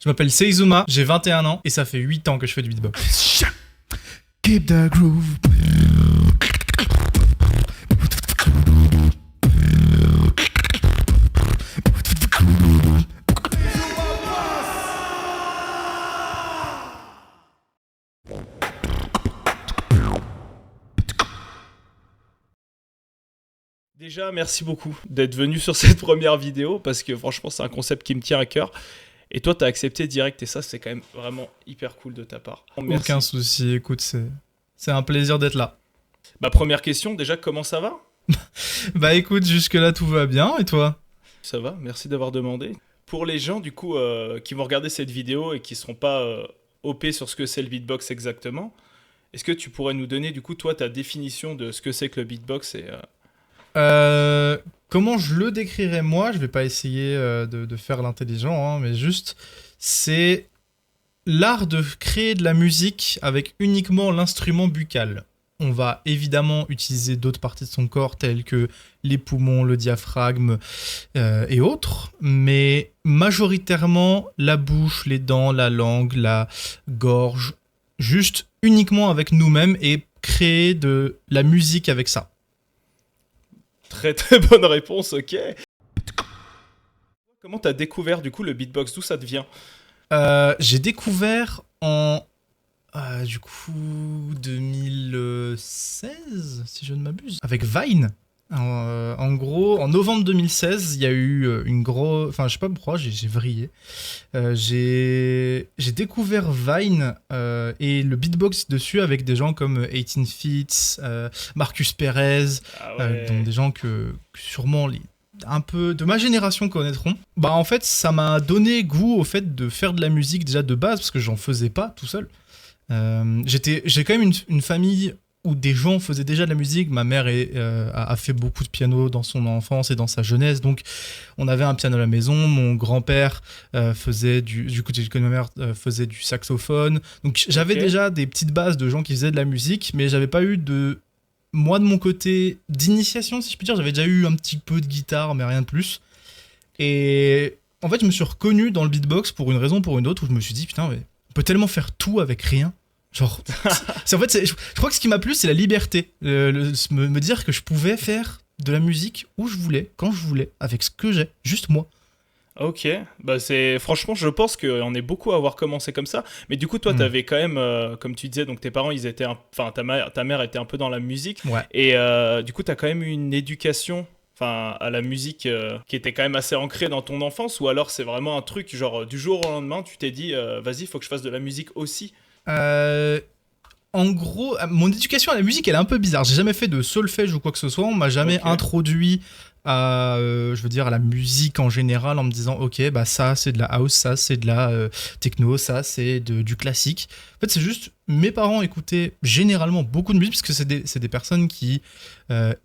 Je m'appelle Seizuma, j'ai 21 ans et ça fait 8 ans que je fais du beatbox. Keep the groove. Déjà, merci beaucoup d'être venu sur cette première vidéo parce que franchement, c'est un concept qui me tient à cœur. Et toi, t'as accepté direct et ça, c'est quand même vraiment hyper cool de ta part. Merci. Aucun souci, écoute, c'est un plaisir d'être là. Bah, première question, déjà, comment ça va ? Bah écoute, jusque-là tout va bien, et toi ? Ça va, merci d'avoir demandé. Pour les gens, du coup, qui vont regarder cette vidéo et qui ne seront pas OP sur ce que c'est le beatbox exactement, est-ce que tu pourrais nous donner, du coup, toi, ta définition de ce que c'est que le beatbox et, Comment je le décrirais moi ? Je vais pas essayer de faire l'intelligent, hein, mais juste, c'est l'art de créer de la musique avec uniquement l'instrument buccal. On va évidemment utiliser d'autres parties de son corps telles que les poumons, le diaphragme et autres, mais majoritairement la bouche, les dents, la langue, la gorge, juste uniquement avec nous-mêmes et créer de la musique avec ça. Très très bonne réponse, ok. Comment t'as découvert du coup le beatbox ? D'où ça te vient ? J'ai découvert en du coup 2016, si je ne m'abuse, avec Vine. En gros, en novembre 2016, il y a eu une grosse... Enfin, je sais pas pourquoi, j'ai vrillé. J'ai découvert Vine et le beatbox dessus avec des gens comme 18 Feet, Marcus Perez, Ah ouais. dont des gens que sûrement un peu de ma génération connaîtront. Bah en fait, ça m'a donné goût au fait de faire de la musique déjà de base, parce que j'en faisais pas tout seul. J'ai quand même une famille où des gens faisaient déjà de la musique. Ma mère a fait beaucoup de piano dans son enfance et dans sa jeunesse, donc on avait un piano à la maison. Mon grand-père faisait du côté de ma mère faisait du saxophone, donc j'avais déjà des petites bases de gens qui faisaient de la musique, mais j'avais pas eu moi de mon côté d'initiation, si je puis dire. J'avais déjà eu un petit peu de guitare, mais rien de plus. Et en fait, je me suis reconnu dans le beatbox pour une raison ou pour une autre, où je me suis dit putain, mais on peut tellement faire tout avec rien. Genre, je crois que ce qui m'a plu, c'est la liberté. Me dire que je pouvais faire de la musique où je voulais, quand je voulais, avec ce que j'ai, juste moi. Ok, bah franchement, je pense qu'on est beaucoup à avoir commencé comme ça. Mais du coup, toi, t'avais quand même, comme tu disais, donc tes parents, ils étaient, enfin, ta mère était un peu dans la musique. Ouais. Et du coup, t'as quand même eu une éducation, enfin, à la musique qui était quand même assez ancrée dans ton enfance, ou alors c'est vraiment un truc genre du jour au lendemain, tu t'es dit, vas-y, faut que je fasse de la musique aussi. En gros, mon éducation à la musique, elle est un peu bizarre. J'ai jamais fait de solfège ou quoi que ce soit. On m'a jamais introduit à, je veux dire, à la musique en général, en me disant, ok, bah ça c'est de la house, ça c'est de la techno, ça c'est du classique. En fait, c'est juste, mes parents écoutaient généralement beaucoup de musique, parce que c'est des personnes qui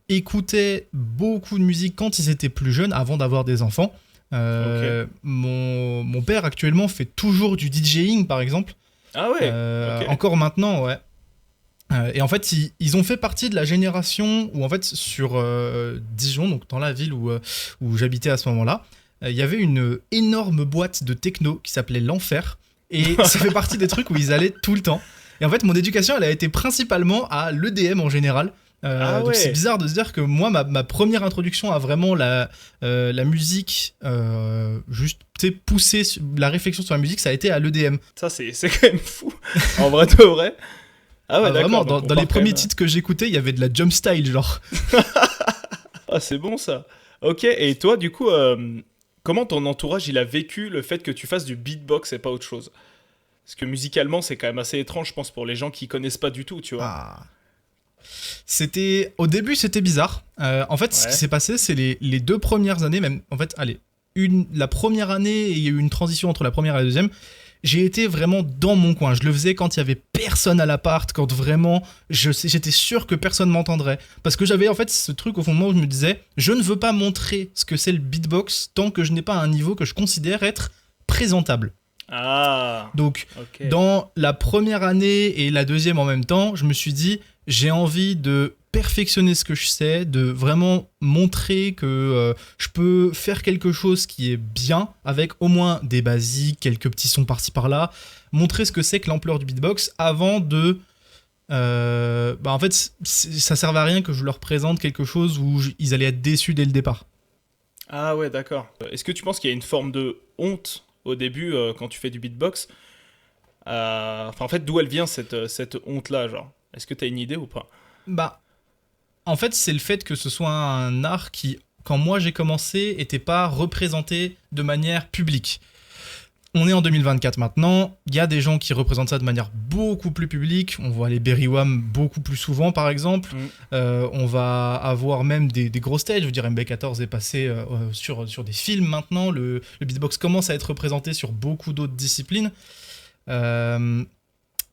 écoutaient beaucoup de musique quand ils étaient plus jeunes, avant d'avoir des enfants. Mon père actuellement fait toujours du DJing, par exemple. Ah ouais. Encore maintenant, ouais. Et en fait, ils ont fait partie de la génération où, en fait, sur Dijon, donc dans la ville où j'habitais à ce moment-là, il y avait une énorme boîte de techno qui s'appelait l'Enfer. Et ça fait partie des trucs où ils allaient tout le temps. Et en fait, mon éducation, elle a été principalement à l'EDM en général. Donc c'est bizarre de se dire que moi, ma première introduction à vraiment la musique, juste pousser la réflexion sur la musique, ça a été à l'EDM. Ça, c'est quand même fou. En vrai de vrai. Ah ouais, vraiment, d'accord. dans les premiers titres que j'écoutais, il y avait de la jump style, genre. Ah, c'est bon ça. Ok, et toi, du coup, comment ton entourage, il a vécu le fait que tu fasses du beatbox et pas autre chose ? Parce que musicalement, c'est quand même assez étrange, je pense, pour les gens qui connaissent pas du tout, tu vois. Ah. Au début, c'était bizarre. En fait, ce qui s'est passé, c'est les 2 premières années, même, en fait, allez, la première année, il y a eu une transition entre la première et la deuxième. J'ai été vraiment dans mon coin. Je le faisais quand il y avait personne à l'appart, quand vraiment j'étais sûr que personne m'entendrait. Parce que j'avais en fait ce truc au fond de moi où je me disais, je ne veux pas montrer ce que c'est le beatbox tant que je n'ai pas un niveau que je considère être présentable. Ah. Donc, dans la première année et la deuxième en même temps, je me suis dit, j'ai envie de perfectionner ce que je sais, de vraiment montrer que je peux faire quelque chose qui est bien, avec au moins des basiques, quelques petits sons par-ci par-là, montrer ce que c'est que l'ampleur du beatbox avant de... en fait, ça servait à rien que je leur présente quelque chose où ils allaient être déçus dès le départ. Ah ouais, d'accord. Est-ce que tu penses qu'il y a une forme de honte au début quand tu fais du beatbox? En fait, d'où elle vient cette honte-là, genre? Est-ce que t'as une idée ou pas? Bah, en fait, c'est le fait que ce soit un art qui, quand moi j'ai commencé, était pas représenté de manière publique. On est en 2024 maintenant, il y a des gens qui représentent ça de manière beaucoup plus publique, on voit les Berry Wham beaucoup plus souvent par exemple, on va avoir même des grosses stages, je veux dire MB14 est passé sur des films maintenant, le beatbox commence à être représenté sur beaucoup d'autres disciplines.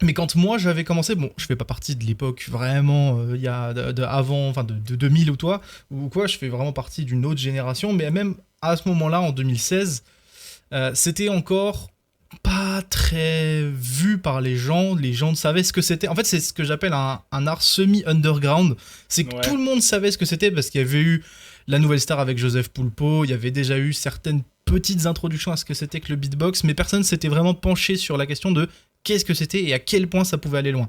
Mais quand moi j'avais commencé, bon, je fais pas partie de l'époque vraiment, il y a avant, enfin de 2000 ou quoi, je fais vraiment partie d'une autre génération, mais même à ce moment-là, en 2016, c'était encore pas très vu par les gens savaient ce que c'était. En fait, c'est ce que j'appelle un art semi-underground, c'est que tout le monde savait ce que c'était parce qu'il y avait eu la Nouvelle Star avec Joseph Poulpo, il y avait déjà eu certaines petites introductions à ce que c'était que le beatbox, mais personne s'était vraiment penché sur la question de qu'est-ce que c'était et à quel point ça pouvait aller loin.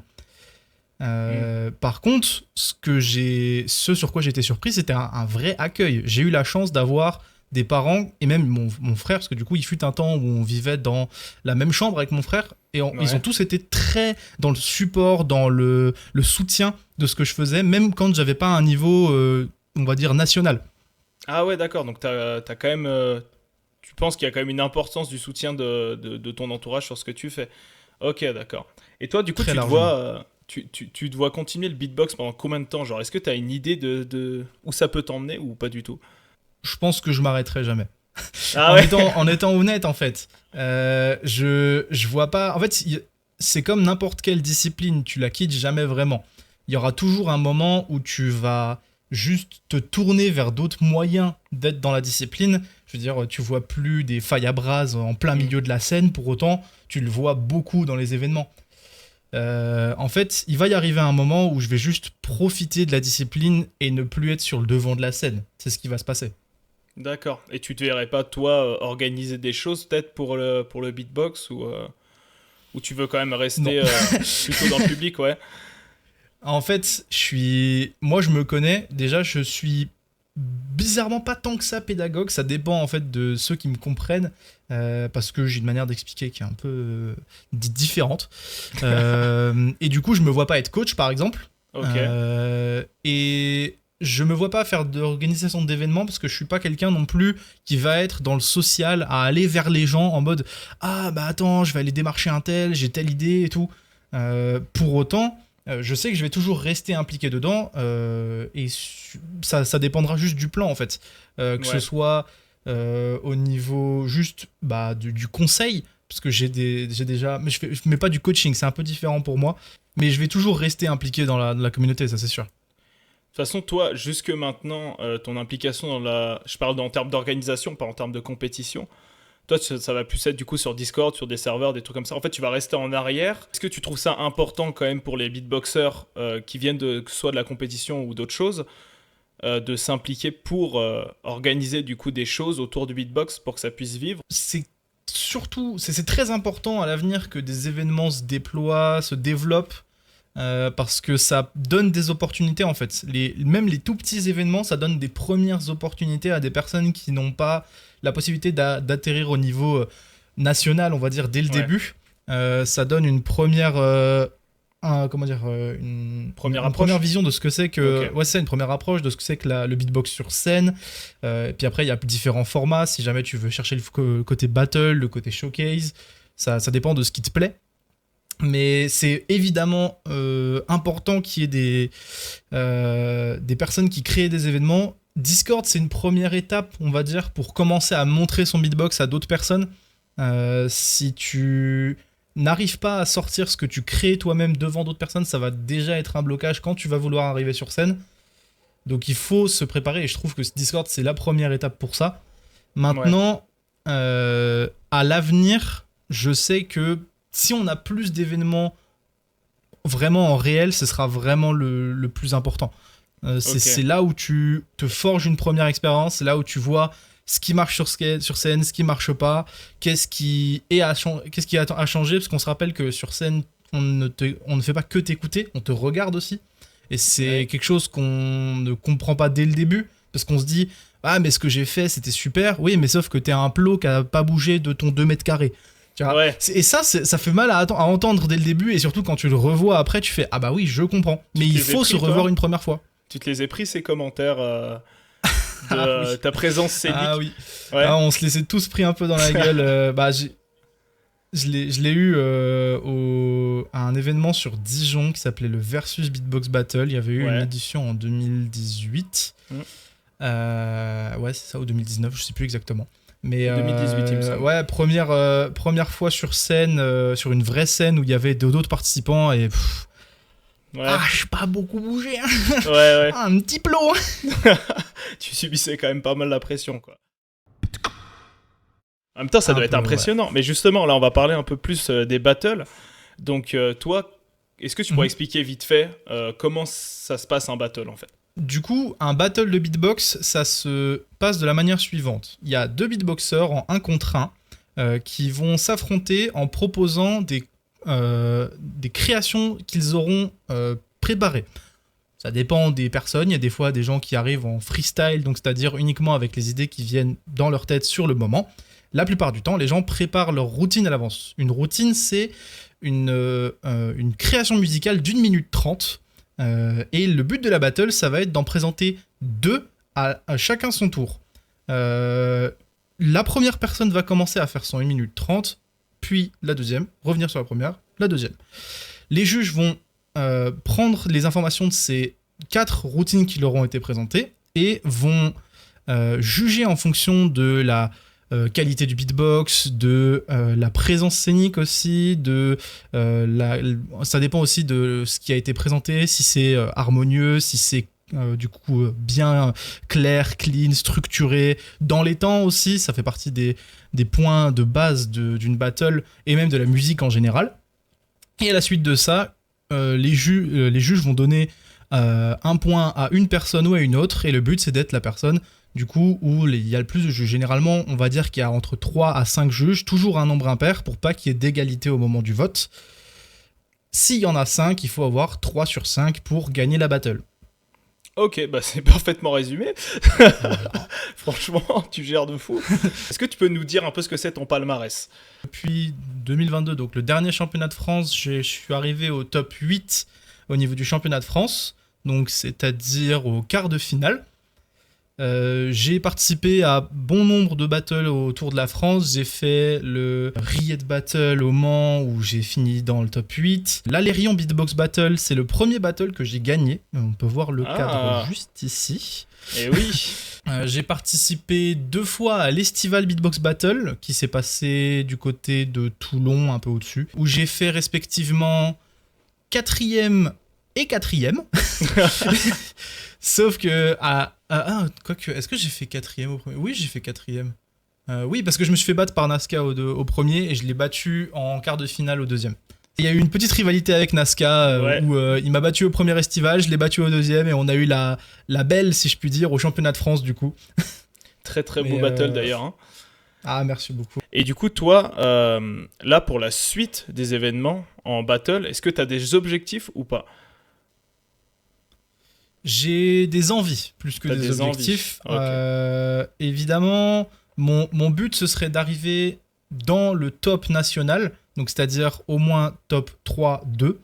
Par contre, ce sur quoi j'étais surpris, c'était un vrai accueil. J'ai eu la chance d'avoir des parents, et même mon frère, parce que du coup, il fut un temps où on vivait dans la même chambre avec mon frère, et ils ont tous été très dans le support, dans le soutien de ce que je faisais, même quand j'avais pas un niveau, on va dire, national. Ah ouais, d'accord, donc t'as quand même... tu penses qu'il y a quand même une importance du soutien de ton entourage sur ce que tu fais. Ok, d'accord. Et toi, du coup, tu te vois continuer le beatbox pendant combien de temps? Genre, est-ce que tu as une idée de où ça peut t'emmener ou pas du tout? Je pense que je m'arrêterai jamais. Ah ouais. En étant honnête, en fait. Je vois pas... En fait, c'est comme n'importe quelle discipline, tu la quittes jamais vraiment. Il y aura toujours un moment où tu vas juste te tourner vers d'autres moyens d'être dans la discipline. Je veux dire, tu vois plus des failles à bras en plein milieu de la scène, pour autant, tu le vois beaucoup dans les événements. En fait, il va y arriver un moment où je vais juste profiter de la discipline et ne plus être sur le devant de la scène. C'est ce qui va se passer. D'accord. Et tu te verrais pas, toi, organiser des choses peut-être pour le beatbox ou tu veux quand même rester plutôt dans le public, ouais? En fait, moi je me connais, déjà je suis bizarrement pas tant que ça pédagogue, ça dépend en fait de ceux qui me comprennent, parce que j'ai une manière d'expliquer qui est un peu différente. Et du coup, je me vois pas être coach par exemple. Ok. Et je me vois pas faire d'organisation d'événements parce que je suis pas quelqu'un non plus qui va être dans le social, à aller vers les gens en mode ah bah attends, je vais aller démarcher un tel, j'ai telle idée et tout. Pour autant, je sais que je vais toujours rester impliqué dedans, et ça dépendra juste du plan en fait, que ce soit au niveau juste du conseil, parce que j'ai déjà, mais je mets pas du coaching, c'est un peu différent pour moi, mais je vais toujours rester impliqué dans la communauté, ça c'est sûr. De toute façon, toi, jusque maintenant, ton implication je parle en termes d'organisation, pas en termes de compétition. Toi, ça va plus être du coup sur Discord, sur des serveurs, des trucs comme ça. En fait, tu vas rester en arrière. Est-ce que tu trouves ça important quand même pour les beatboxers qui viennent que ce soit de la compétition ou d'autres choses, de s'impliquer pour organiser du coup des choses autour du beatbox pour que ça puisse vivre? C'est surtout, c'est très important à l'avenir que des événements se déploient, se développent, parce que ça donne des opportunités en fait. Même les tout petits événements, ça donne des premières opportunités à des personnes qui n'ont pas la possibilité d'atterrir au niveau national, on va dire, dès le début. Ça donne une première... une première vision de ce que c'est que... Okay. Ouais, c'est une première approche de ce que c'est que le beatbox sur scène. Et puis après, il y a différents formats. Si jamais tu veux chercher le côté battle, le côté showcase, ça dépend de ce qui te plaît. Mais c'est évidemment important qu'il y ait des personnes qui créent des événements. Discord, c'est une première étape, on va dire, pour commencer à montrer son beatbox à d'autres personnes. Si tu n'arrives pas à sortir ce que tu crées toi-même devant d'autres personnes, ça va déjà être un blocage quand tu vas vouloir arriver sur scène. Donc il faut se préparer, et je trouve que Discord, c'est la première étape pour ça. Maintenant, à l'avenir, je sais que si on a plus d'événements vraiment en réel, ce sera vraiment le plus important. C'est là où tu te forges une première expérience, c'est là où tu vois ce qui marche sur scène, ce qui marche pas, qu'est-ce qui a changé, parce qu'on se rappelle que sur scène, on ne fait pas que t'écouter, on te regarde aussi. Et c'est quelque chose qu'on ne comprend pas dès le début, parce qu'on se dit « Ah, mais ce que j'ai fait, c'était super. » Oui, mais sauf que t'es un plot qui a pas bougé de ton 2 mètres carrés. Tu vois, et ça fait mal à entendre dès le début, et surtout quand tu le revois après, tu fais « Ah bah oui, je comprends. » Mais il faut se revoir une première fois. Tu te les as pris, ces commentaires de ta présence scénique? Ah oui. Ouais. On se laissait tous pris un peu dans la gueule. Je l'ai eu à un événement sur Dijon qui s'appelait le Versus Beatbox Battle. Il y avait eu une édition en 2018. Ouais, c'est ça, ou 2019, je sais plus exactement. Mais 2018, il me semble. Ouais, première fois sur scène, sur une vraie scène où il y avait d'autres participants et... j'ai pas beaucoup bougé. Hein. Un petit plot. Tu subissais quand même pas mal la pression, quoi. En même temps, ça doit être impressionnant. Mais justement, là, on va parler un peu plus des battles. Donc, toi, est-ce que tu pourrais expliquer vite fait comment ça se passe un battle, en fait? Du coup, un battle de beatbox, ça se passe de la manière suivante. Il y a 2 beatboxers en 1 contre 1 qui vont s'affronter en proposant des créations qu'ils auront préparées. Ça dépend des personnes. Il y a des fois des gens qui arrivent en freestyle, donc c'est-à-dire uniquement avec les idées qui viennent dans leur tête sur le moment. La plupart du temps, les gens préparent leur routine à l'avance. Une routine, c'est une création musicale d'1 minute 30. Et le but de la battle, ça va être d'en présenter 2 à chacun son tour. La première personne va commencer à faire son 1 minute 30, puis la deuxième, revenir sur la première, la deuxième. Les juges vont prendre les informations de ces 4 routines qui leur ont été présentées et vont juger en fonction de la qualité du beatbox, de la présence scénique aussi, ça dépend aussi de ce qui a été présenté, si c'est harmonieux, si c'est du coup bien clair, clean, structuré, dans les temps aussi, ça fait partie des points de base d'une battle et même de la musique en général. Et à la suite de ça, les juges vont donner 1 point à une personne ou à une autre, et le but c'est d'être la personne du coup où il y a le plus de juges. Généralement, on va dire qu'il y a entre 3 à 5 juges, toujours un nombre impair pour pas qu'il y ait d'égalité au moment du vote. S'il y en a 5, il faut avoir 3 sur 5 pour gagner la battle. Ok, bah c'est parfaitement résumé. Franchement, tu gères de fou. Est-ce que tu peux nous dire un peu ce que c'est ton palmarès? Depuis 2022, donc le dernier championnat de France, je suis arrivé au top 8 au niveau du championnat de France, donc c'est-à-dire au quart de finale. J'ai participé à bon nombre de battles autour de la France. J'ai fait le Riet Battle au Mans où j'ai fini dans le top 8. L'Alérion Beatbox Battle, c'est le premier battle que j'ai gagné. On peut voir le cadre juste ici. Et oui. J'ai participé 2 fois à l'Estival Beatbox Battle qui s'est passé du côté de Toulon, un peu au-dessus, où j'ai fait respectivement 4e et 4e. Sauf que quoique, est-ce que j'ai fait 4e au premier? Oui, j'ai fait 4e. Oui, parce que je me suis fait battre par Nazca au premier et je l'ai battu en quart de finale au deuxième. Il y a eu une petite rivalité avec Nazca où il m'a battu au premier estival, je l'ai battu au deuxième et on a eu la belle, si je puis dire, au championnat de France du coup. Très très beau battle d'ailleurs. Hein. Ah, merci beaucoup. Et du coup, toi, là pour la suite des événements en battle, est-ce que tu as des objectifs ou pas? J'ai des envies plus que des objectifs. Okay. Évidemment, mon but, ce serait d'arriver dans le top national, donc c'est-à-dire au moins top 3-2.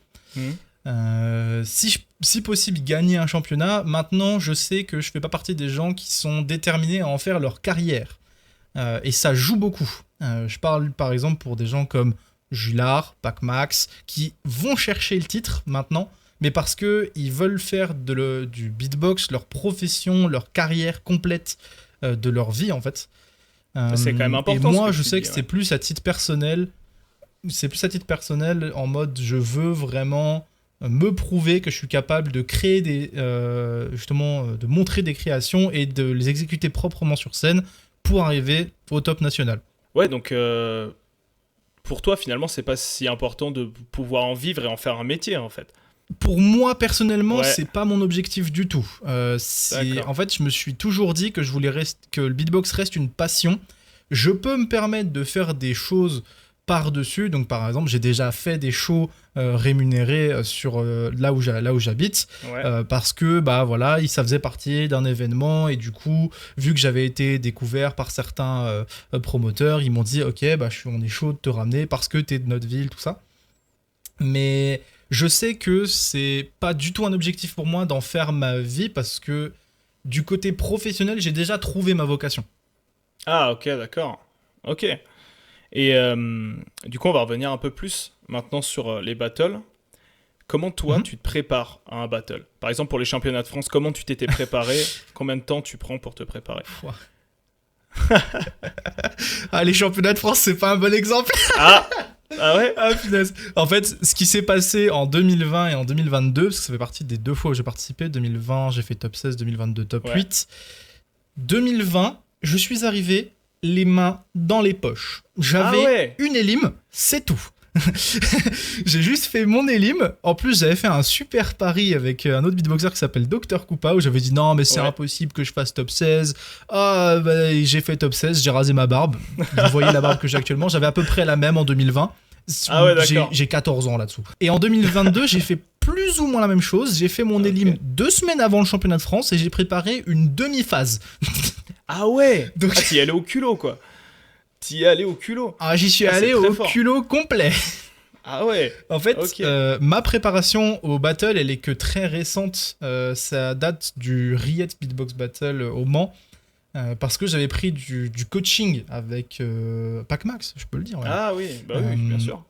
Si possible, gagner un championnat. Maintenant, je sais que je ne fais pas partie des gens qui sont déterminés à en faire leur carrière. Et ça joue beaucoup. Je parle par exemple pour des gens comme Julard, Pac-Max, qui vont chercher le titre maintenant, mais parce qu'ils veulent faire du beatbox leur profession, leur carrière complète de leur vie, en fait. C'est quand même important. Et moi, je sais que c'est plus à titre personnel. C'est plus à titre personnel, en mode je veux vraiment me prouver que je suis capable de créer de montrer des créations et de les exécuter proprement sur scène pour arriver au top national. Ouais, donc pour toi, finalement, c'est pas si important de pouvoir en vivre et en faire un métier, en fait. pour moi personnellement, Ouais. c'est pas mon objectif du tout. D'accord. En fait, je me suis toujours dit que je voulais que le beatbox reste une passion. Je peux me permettre de faire des choses par-dessus. Donc, par exemple, j'ai déjà fait des shows rémunérés sur là où j'habite. Ouais. Parce que bah voilà, ça faisait partie d'un événement et du coup, vu que j'avais été découvert par certains promoteurs, ils m'ont dit ok, bah on est chaud de te ramener parce que t'es de notre ville, tout ça. Mais je sais que c'est pas du tout un objectif pour moi d'en faire ma vie parce que du côté professionnel, j'ai déjà trouvé ma vocation. Ah, ok, d'accord. Ok. Et du coup, on va revenir un peu plus maintenant sur les battles. Comment toi, Mhm. tu te prépares à un battle? Par exemple, pour les championnats de France, comment tu t'étais préparé? Combien de temps tu prends pour te préparer? Pouah. Ah, les championnats de France, c'est pas un bon exemple. Ah! Ah ouais? Ah, punaise. En fait, ce qui s'est passé en 2020 et en 2022, parce que ça fait partie des 2 fois où j'ai participé, 2020, j'ai fait top 16, 2022, top Ouais. 8. 2020, je suis arrivé les mains dans les poches. J'avais Ah ouais! une élim, c'est tout. J'ai juste fait mon élim. En plus, j'avais fait un super pari avec un autre beatboxer qui s'appelle Dr Koopa où j'avais dit non, mais c'est Ouais. impossible que je fasse top 16. Ah, bah, j'ai fait top 16, j'ai rasé ma barbe. Vous voyez la barbe que j'ai actuellement. J'avais à peu près la même en 2020. Ah ouais, d'accord. J'ai 14 ans là-dessous. Et en 2022, j'ai fait plus ou moins la même chose. J'ai fait mon élim 2 semaines avant le championnat de France et j'ai préparé une demi-phase. Ah ouais! Donc- Ah, t'y es allé au culot, quoi. T'y es allé au culot. Ah, j'y suis Ah, c'est allé très au fort. culot complet. Ah ouais! En fait, Ok. ma préparation au battle, elle est que très récente. Ça date du Riot Beatbox Battle au Mans. Parce que j'avais pris du coaching avec Pac-Max, je peux le dire. Ouais. Ah oui, bah oui, bien sûr.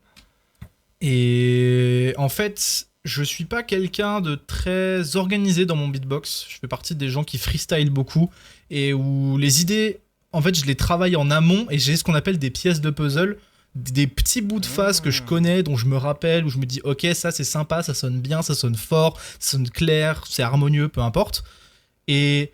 Et en fait, je suis pas quelqu'un de très organisé dans mon beatbox. Je fais partie des gens qui freestyle beaucoup et où les idées, en fait, je les travaille en amont et j'ai ce qu'on appelle des pièces de puzzle, des petits bouts de phase que je connais, dont je me rappelle, où je me dis, ok, ça c'est sympa, ça sonne bien, ça sonne fort, ça sonne clair, c'est harmonieux, peu importe. Et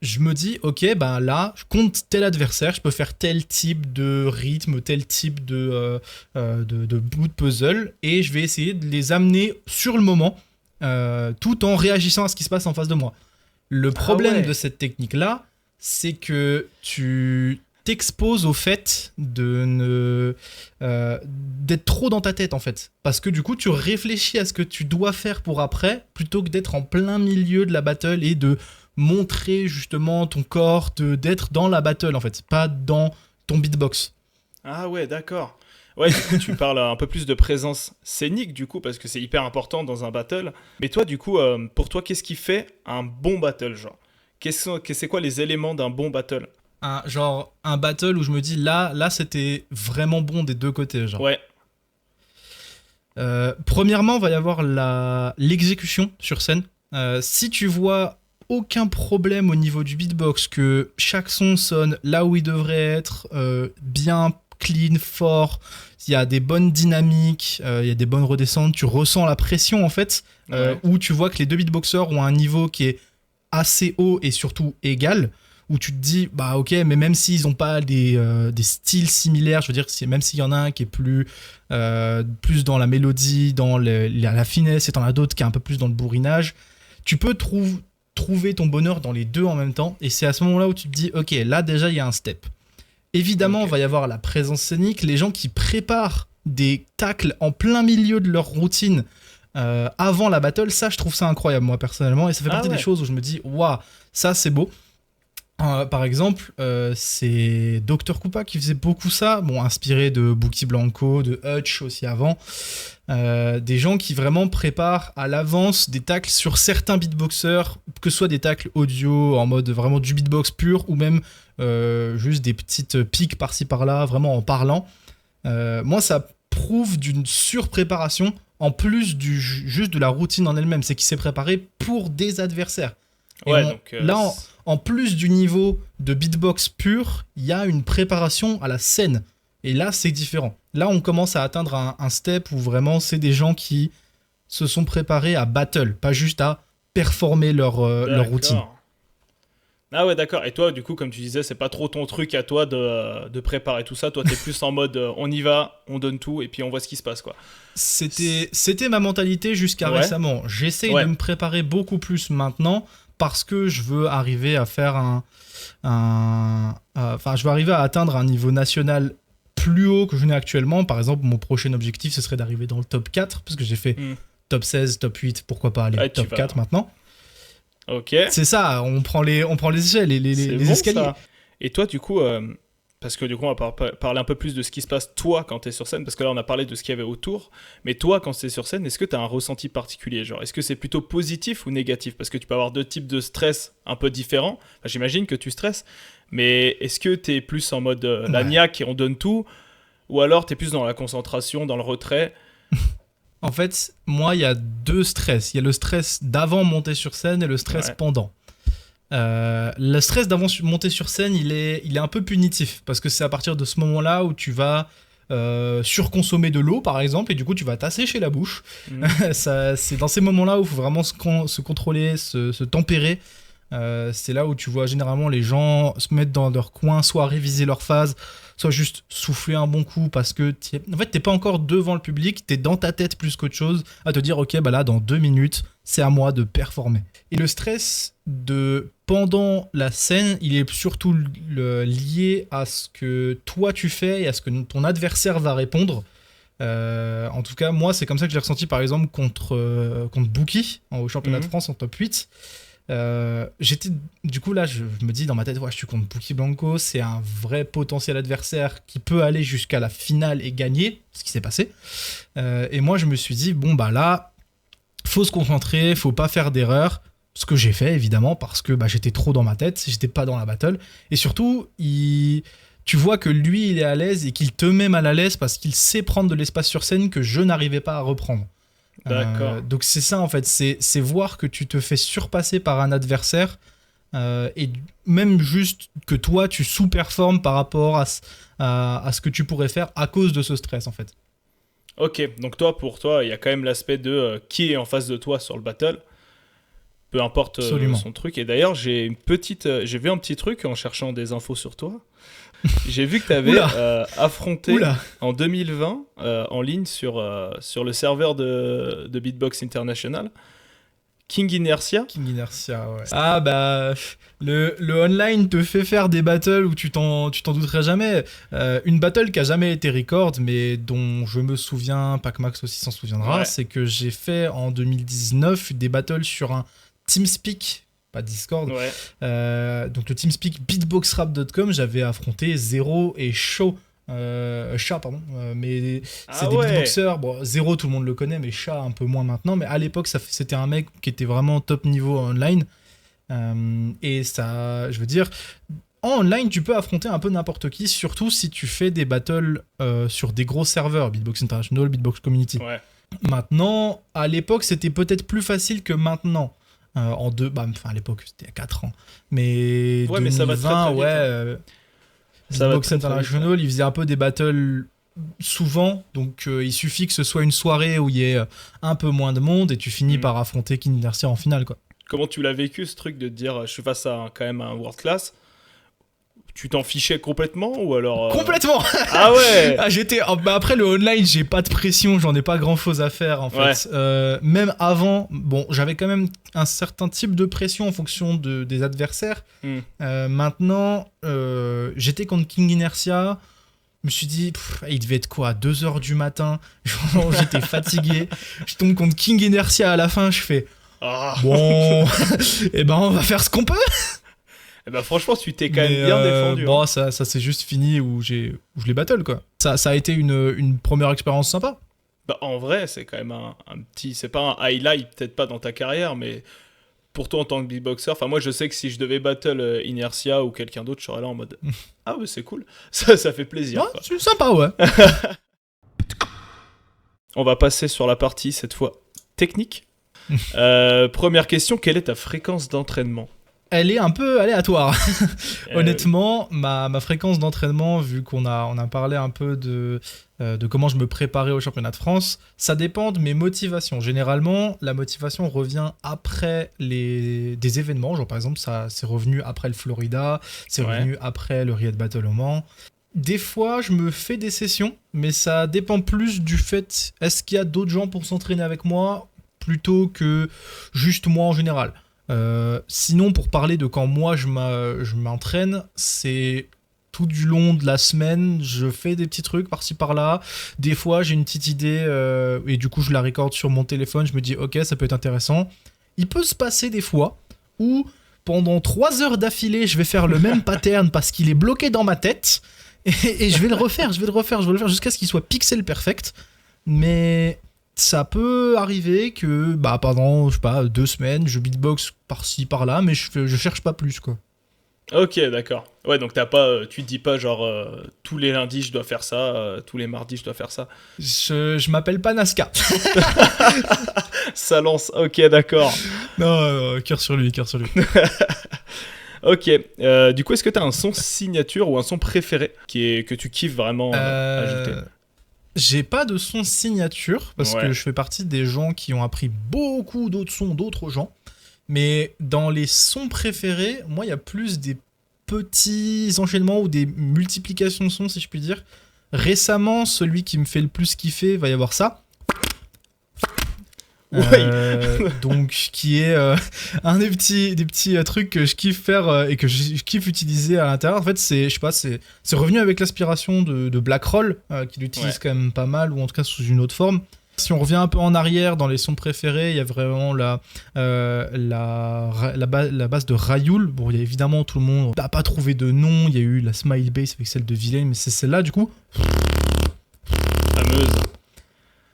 je me dis, ok, ben là, je compte tel adversaire, je peux faire tel type de rythme, tel type de bout de puzzle, et je vais essayer de les amener sur le moment, tout en réagissant à ce qui se passe en face de moi. Le problème ouais. de cette technique-là, c'est que tu t'exposes au fait d'être trop dans ta tête, en fait. Parce que du coup, tu réfléchis à ce que tu dois faire pour après, plutôt que d'être en plein milieu de la battle et de montrer justement ton corps, d'être dans la battle en fait, pas dans ton beatbox. Ah ouais, d'accord. Ouais, du coup, tu parles un peu plus de présence scénique, du coup, parce que c'est hyper important dans un battle. Mais toi, du coup, pour toi, qu'est-ce qui fait un bon battle, genre? C'est quoi les éléments d'un bon battle? Genre un battle où je me dis là c'était vraiment bon des deux côtés. Genre. Ouais, Premièrement, va y avoir l'exécution sur scène. Si tu vois aucun problème au niveau du beatbox, que chaque son sonne là où il devrait être, bien, clean, fort, il y a des bonnes dynamiques, il y a des bonnes redescentes, tu ressens la pression en fait, Ouais. où tu vois que les deux beatboxers ont un niveau qui est assez haut et surtout égal, où tu te dis, bah ok, mais même s'ils n'ont pas des styles similaires, je veux dire, même s'il y en a un qui est plus dans la mélodie, dans la finesse, et t'en as d'autres qui est un peu plus dans le bourrinage, tu peux trouver ton bonheur dans les deux en même temps, et c'est à ce moment-là où tu te dis, ok, là déjà il y a un step. Évidemment, Ok. il va y avoir la présence scénique, les gens qui préparent des tacles en plein milieu de leur routine avant la battle, ça je trouve ça incroyable moi personnellement, et ça fait Ah partie des ouais. choses où je me dis, waouh, ça c'est beau. Par exemple, c'est Dr Koopa qui faisait beaucoup ça, bon, inspiré de Bookie Blanco, de Hutch aussi avant. Des gens qui vraiment préparent à l'avance des tacles sur certains beatboxers, que ce soit des tacles audio en mode vraiment du beatbox pur, ou même juste des petites piques par-ci par-là, vraiment en parlant. Moi, ça prouve d'une surpréparation, en plus juste de la routine en elle-même. C'est qu'il s'est préparé pour des adversaires. Et Ouais, donc. là, en plus du niveau de beatbox pur, il y a une préparation à la scène. Et là, c'est différent. Là, on commence à atteindre un step où vraiment, c'est des gens qui se sont préparés à battle, pas juste à performer leur routine. D'accord. Ah ouais, d'accord. Et toi, du coup, comme tu disais, c'est pas trop ton truc à toi de préparer tout ça. Toi, t'es plus en mode on y va, on donne tout et puis on voit ce qui se passe, quoi. C'était ma mentalité jusqu'à Ouais. récemment. J'essaye Ouais. de me préparer beaucoup plus maintenant parce que je veux arriver à faire enfin, je veux arriver à atteindre un niveau national plus haut que je n'ai actuellement. Par exemple, mon prochain objectif, ce serait d'arriver dans le top 4 parce que j'ai fait Hmm. top 16, top 8, pourquoi pas aller Ouais, tu top vas- 4 maintenant. Ok. C'est ça, on prend les échelles, C'est les bon, escaliers. ça. Et toi, du coup, parce que du coup, on va parler un peu plus de ce qui se passe toi quand t'es sur scène, parce que là, on a parlé de ce qu'il y avait autour. Mais toi, quand t'es sur scène, est-ce que t'as un ressenti particulier, genre, est-ce que c'est plutôt positif ou négatif? Parce que tu peux avoir deux types de stress un peu différents. Enfin, j'imagine que tu stresses, mais est-ce que t'es plus en mode la Ouais. niaque et on donne tout, ou alors t'es plus dans la concentration, dans le retrait? En fait, moi, il y a deux stress. Il y a le stress d'avant monter sur scène et le stress Ouais. pendant. Le stress d'avant monter sur scène, il est un peu punitif parce que c'est à partir de ce moment-là où tu vas surconsommer de l'eau, par exemple, et du coup, tu vas t'assécher la bouche. Hmm. C'est dans ces moments-là où il faut vraiment se contrôler, se tempérer. C'est là où tu vois généralement les gens se mettre dans leur coin, soit réviser leur phase, soit juste souffler un bon coup parce que en fait t'es pas encore devant le public, t'es dans ta tête plus qu'autre chose à te dire ok bah là dans 2 minutes c'est à moi de performer. Et le stress de pendant la scène il est surtout lié à ce que toi tu fais et à ce que ton adversaire va répondre. En tout cas moi c'est comme ça que j'ai ressenti par exemple contre Bookie au championnat de France en top 8. J'étais du coup là je me dis dans ma tête ouais, je suis contre Pookie Blanco, c'est un vrai potentiel adversaire qui peut aller jusqu'à la finale et gagner, ce qui s'est passé. Et moi je me suis dit bon bah là faut se concentrer, faut pas faire d'erreur, ce que j'ai fait évidemment parce que bah, j'étais trop dans ma tête, j'étais pas dans la battle et surtout tu vois que lui il est à l'aise et qu'il te met mal à l'aise parce qu'il sait prendre de l'espace sur scène que je n'arrivais pas à reprendre. D'accord. Donc c'est ça en fait, c'est voir que tu te fais surpasser par un adversaire et même juste que toi tu sous-performes par rapport à ce que tu pourrais faire à cause de ce stress en fait. Ok, donc toi, pour toi, il y a quand même l'aspect de qui est en face de toi sur le battle, peu importe Absolument. son truc. Et d'ailleurs, j'ai vu un petit truc en cherchant des infos sur toi. J'ai vu que tu avais Oula. affronté Oula. en 2020 en ligne sur le serveur de Beatbox International King Inertia. King Inertia, ouais. Ah bah, le online te fait faire des battles où tu t'en douterais jamais. Une battle qui a jamais été record, mais dont je me souviens, Pac-Max aussi s'en souviendra, Ouais. c'est que j'ai fait en 2019 des battles sur un TeamSpeak, pas Discord. Ouais. Donc le TeamSpeak beatboxrap.com, j'avais affronté Zero et Chat, pardon. Mais c'est des ouais. beatboxers. Bon, Zero, tout le monde le connaît, mais Chat, un peu moins maintenant. Mais à l'époque, c'était un mec qui était vraiment top niveau online. Et ça, je veux dire, en online, tu peux affronter un peu n'importe qui, surtout si tu fais des battles sur des gros serveurs, Beatbox International, Beatbox Community. Ouais. Maintenant, à l'époque, c'était peut-être plus facile que maintenant. À l'époque, c'était il y a 4 ans. Mais Ouais, 2020, mais ça va très, très vite, ouais. hein. Ça va Beatbox très, très vite, International, il faisait un peu des battles souvent, donc il suffit que ce soit une soirée où il y ait un peu moins de monde et tu finis par affronter King Inertia en finale, quoi. Comment tu l'as vécu, ce truc de te dire je suis face à quand même un world class? Tu t'en fichais complètement ou alors Complètement. Ah ouais. Après le online, j'ai pas de pression, j'en ai pas grand chose à faire en fait. Même avant, bon, j'avais quand même un certain type de pression en fonction des adversaires. Maintenant, j'étais contre King Inertia. Je me suis dit, il devait être quoi, 2h du matin. J'étais fatigué. Je tombe contre King Inertia à la fin. Je fais, bon, et ben on va faire ce qu'on peut. Et ben franchement, tu t'es quand même bien défendu. Bon, hein. ça s'est juste fini où je les battle, quoi. Ça a été une première expérience sympa. Bah, en vrai, c'est quand même un petit. C'est pas un highlight, peut-être pas dans ta carrière, mais pour toi en tant que beatboxer. Enfin, moi, je sais que si je devais battle Inertia ou quelqu'un d'autre, je serais là en mode ah ouais, c'est cool. Ça fait plaisir. Ouais, quoi. c'est sympa, ouais. On va passer sur la partie, cette fois, technique. Première question, quelle est ta fréquence d'entraînement? elle est un peu aléatoire. Euh, Honnêtement, ma fréquence d'entraînement, vu qu'on a parlé un peu de comment je me préparais au championnat de France, ça dépend de mes motivations. Généralement, la motivation revient après des événements. Genre par exemple, ça c'est revenu après le Florida, c'est Ouais. revenu après le Riad Battle au Mans. Des fois, je me fais des sessions, mais ça dépend plus du fait, est-ce qu'il y a d'autres gens pour s'entraîner avec moi, plutôt que juste moi en général. Sinon, pour parler de quand moi je m'entraîne, c'est tout du long de la semaine, je fais des petits trucs par-ci par-là. Des fois, j'ai une petite idée et du coup, je la recorde sur mon téléphone. Je me dis, ok, ça peut être intéressant. Il peut se passer des fois où pendant 3 heures d'affilée, je vais faire le même pattern parce qu'il est bloqué dans ma tête et je vais le refaire jusqu'à ce qu'il soit pixel perfect. Mais ça peut arriver que pendant, je sais pas, 2 semaines, je beatbox par-ci par-là, mais je cherche pas plus, quoi. Ok, d'accord. Ouais, donc tu te dis pas genre tous les lundis je dois faire ça, tous les mardis je dois faire ça. Je m'appelle pas Nazca. Ça lance. Ok, d'accord. Non, cœur sur lui, cœur sur lui. Ok. Du coup, est-ce que t'as un son signature ou un son préféré que tu kiffes vraiment ajouter? J'ai pas de son signature parce Ouais. que je fais partie des gens qui ont appris beaucoup d'autres sons d'autres gens. Mais dans les sons préférés, moi, il y a plus des petits enchaînements ou des multiplications de sons, si je puis dire. Récemment, celui qui me fait le plus kiffer, va y avoir ça. Donc, qui est un des petits trucs que je kiffe faire et que je kiffe utiliser à l'intérieur. En fait, je sais pas, c'est revenu avec l'aspiration de Blackroll, qui l'utilise Ouais. quand même pas mal, ou en tout cas sous une autre forme. Si on revient un peu en arrière dans les sons préférés, il y a vraiment la base de Rayoul. Bon, il y a évidemment tout le monde n'a pas trouvé de nom. Il y a eu la Smile Bass avec celle de Villain, mais c'est celle-là du coup. Fameuse.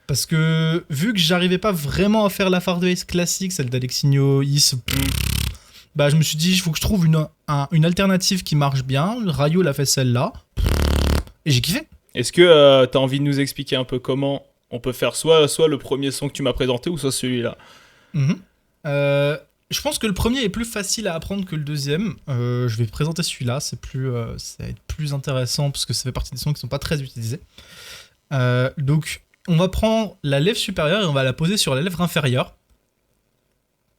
Parce que vu que j'arrivais pas vraiment à faire la Far Bass classique, celle d'Alexinho, Is, je me suis dit, il faut que je trouve une alternative qui marche bien. Rayoul a fait celle-là. Et j'ai kiffé. Est-ce que t'as envie de nous expliquer un peu comment on peut faire soit le premier son que tu m'as présenté ou soit celui-là? Mhm. Je pense que le premier est plus facile à apprendre que le deuxième. Je vais présenter celui-là, ça va être plus intéressant parce que ça fait partie des sons qui sont pas très utilisés. Donc, on va prendre la lèvre supérieure et on va la poser sur la lèvre inférieure.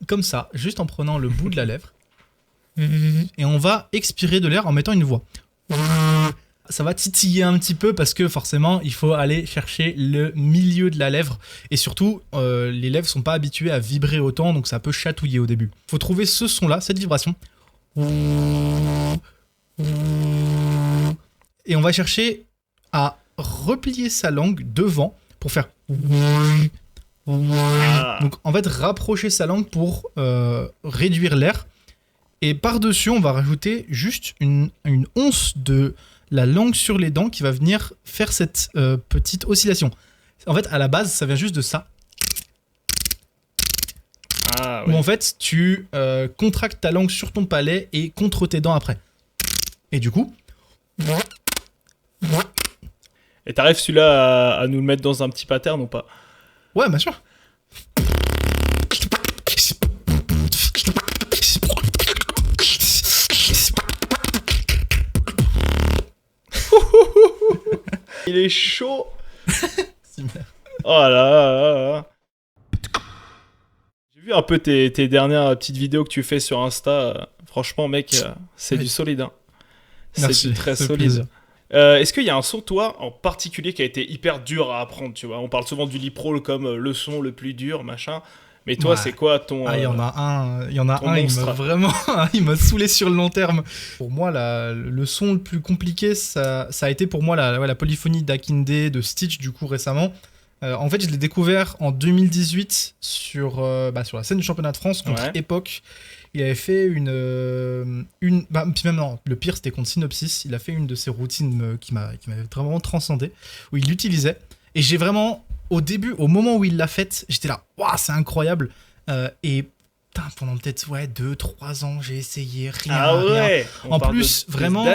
Comme ça, juste en prenant le bout de la lèvre. Et on va expirer de l'air en mettant une voix. Ça va titiller un petit peu parce que forcément il faut aller chercher le milieu de la lèvre et surtout les lèvres sont pas habituées à vibrer autant, donc ça peut chatouiller au début. Faut trouver ce son là, cette vibration, et on va chercher à replier sa langue devant pour faire donc en fait rapprocher sa langue pour réduire l'air, et par dessus on va rajouter juste une once de la langue sur les dents qui va venir faire cette petite oscillation. En fait, à la base, ça vient juste de ça. Ah, Où ouais. en fait, tu contractes ta langue sur ton palais et contre tes dents après. Et du coup... Et t'arrives celui-là à nous le mettre dans un petit pattern ou pas? Ouais, bien sûr. Il est chaud. Oh là là là là. J'ai vu un peu tes dernières petites vidéos que tu fais sur Insta. Franchement, mec, c'est du solide. Hein. Merci, C'est du très ça fait solide. plaisir. Est-ce qu'il y a un son, toi, en particulier, qui a été hyper dur à apprendre, tu vois? On parle souvent du Liprol comme le son le plus dur, machin. Mais toi, Ouais. c'est quoi ton... Ah, il y en a un, ton il monstre. m'a vraiment, il m'a saoulé sur le long terme. Pour moi, le son le plus compliqué, ça a été pour moi la polyphonie d'Akinde, de Stitch, du coup, récemment. En fait, je l'ai découvert en 2018 sur la scène du championnat de France contre Ouais. Epoch. Il avait fait puis même non, le pire c'était contre Synopsis. Il a fait une de ses routines qui m'avait vraiment transcendé, où il l'utilisait. Et j'ai vraiment, au début, au moment où il l'a faite, j'étais là, waouh, c'est incroyable. Et putain, pendant peut-être 2-3 ans, j'ai essayé, rien. Ah ouais. En plus, vraiment,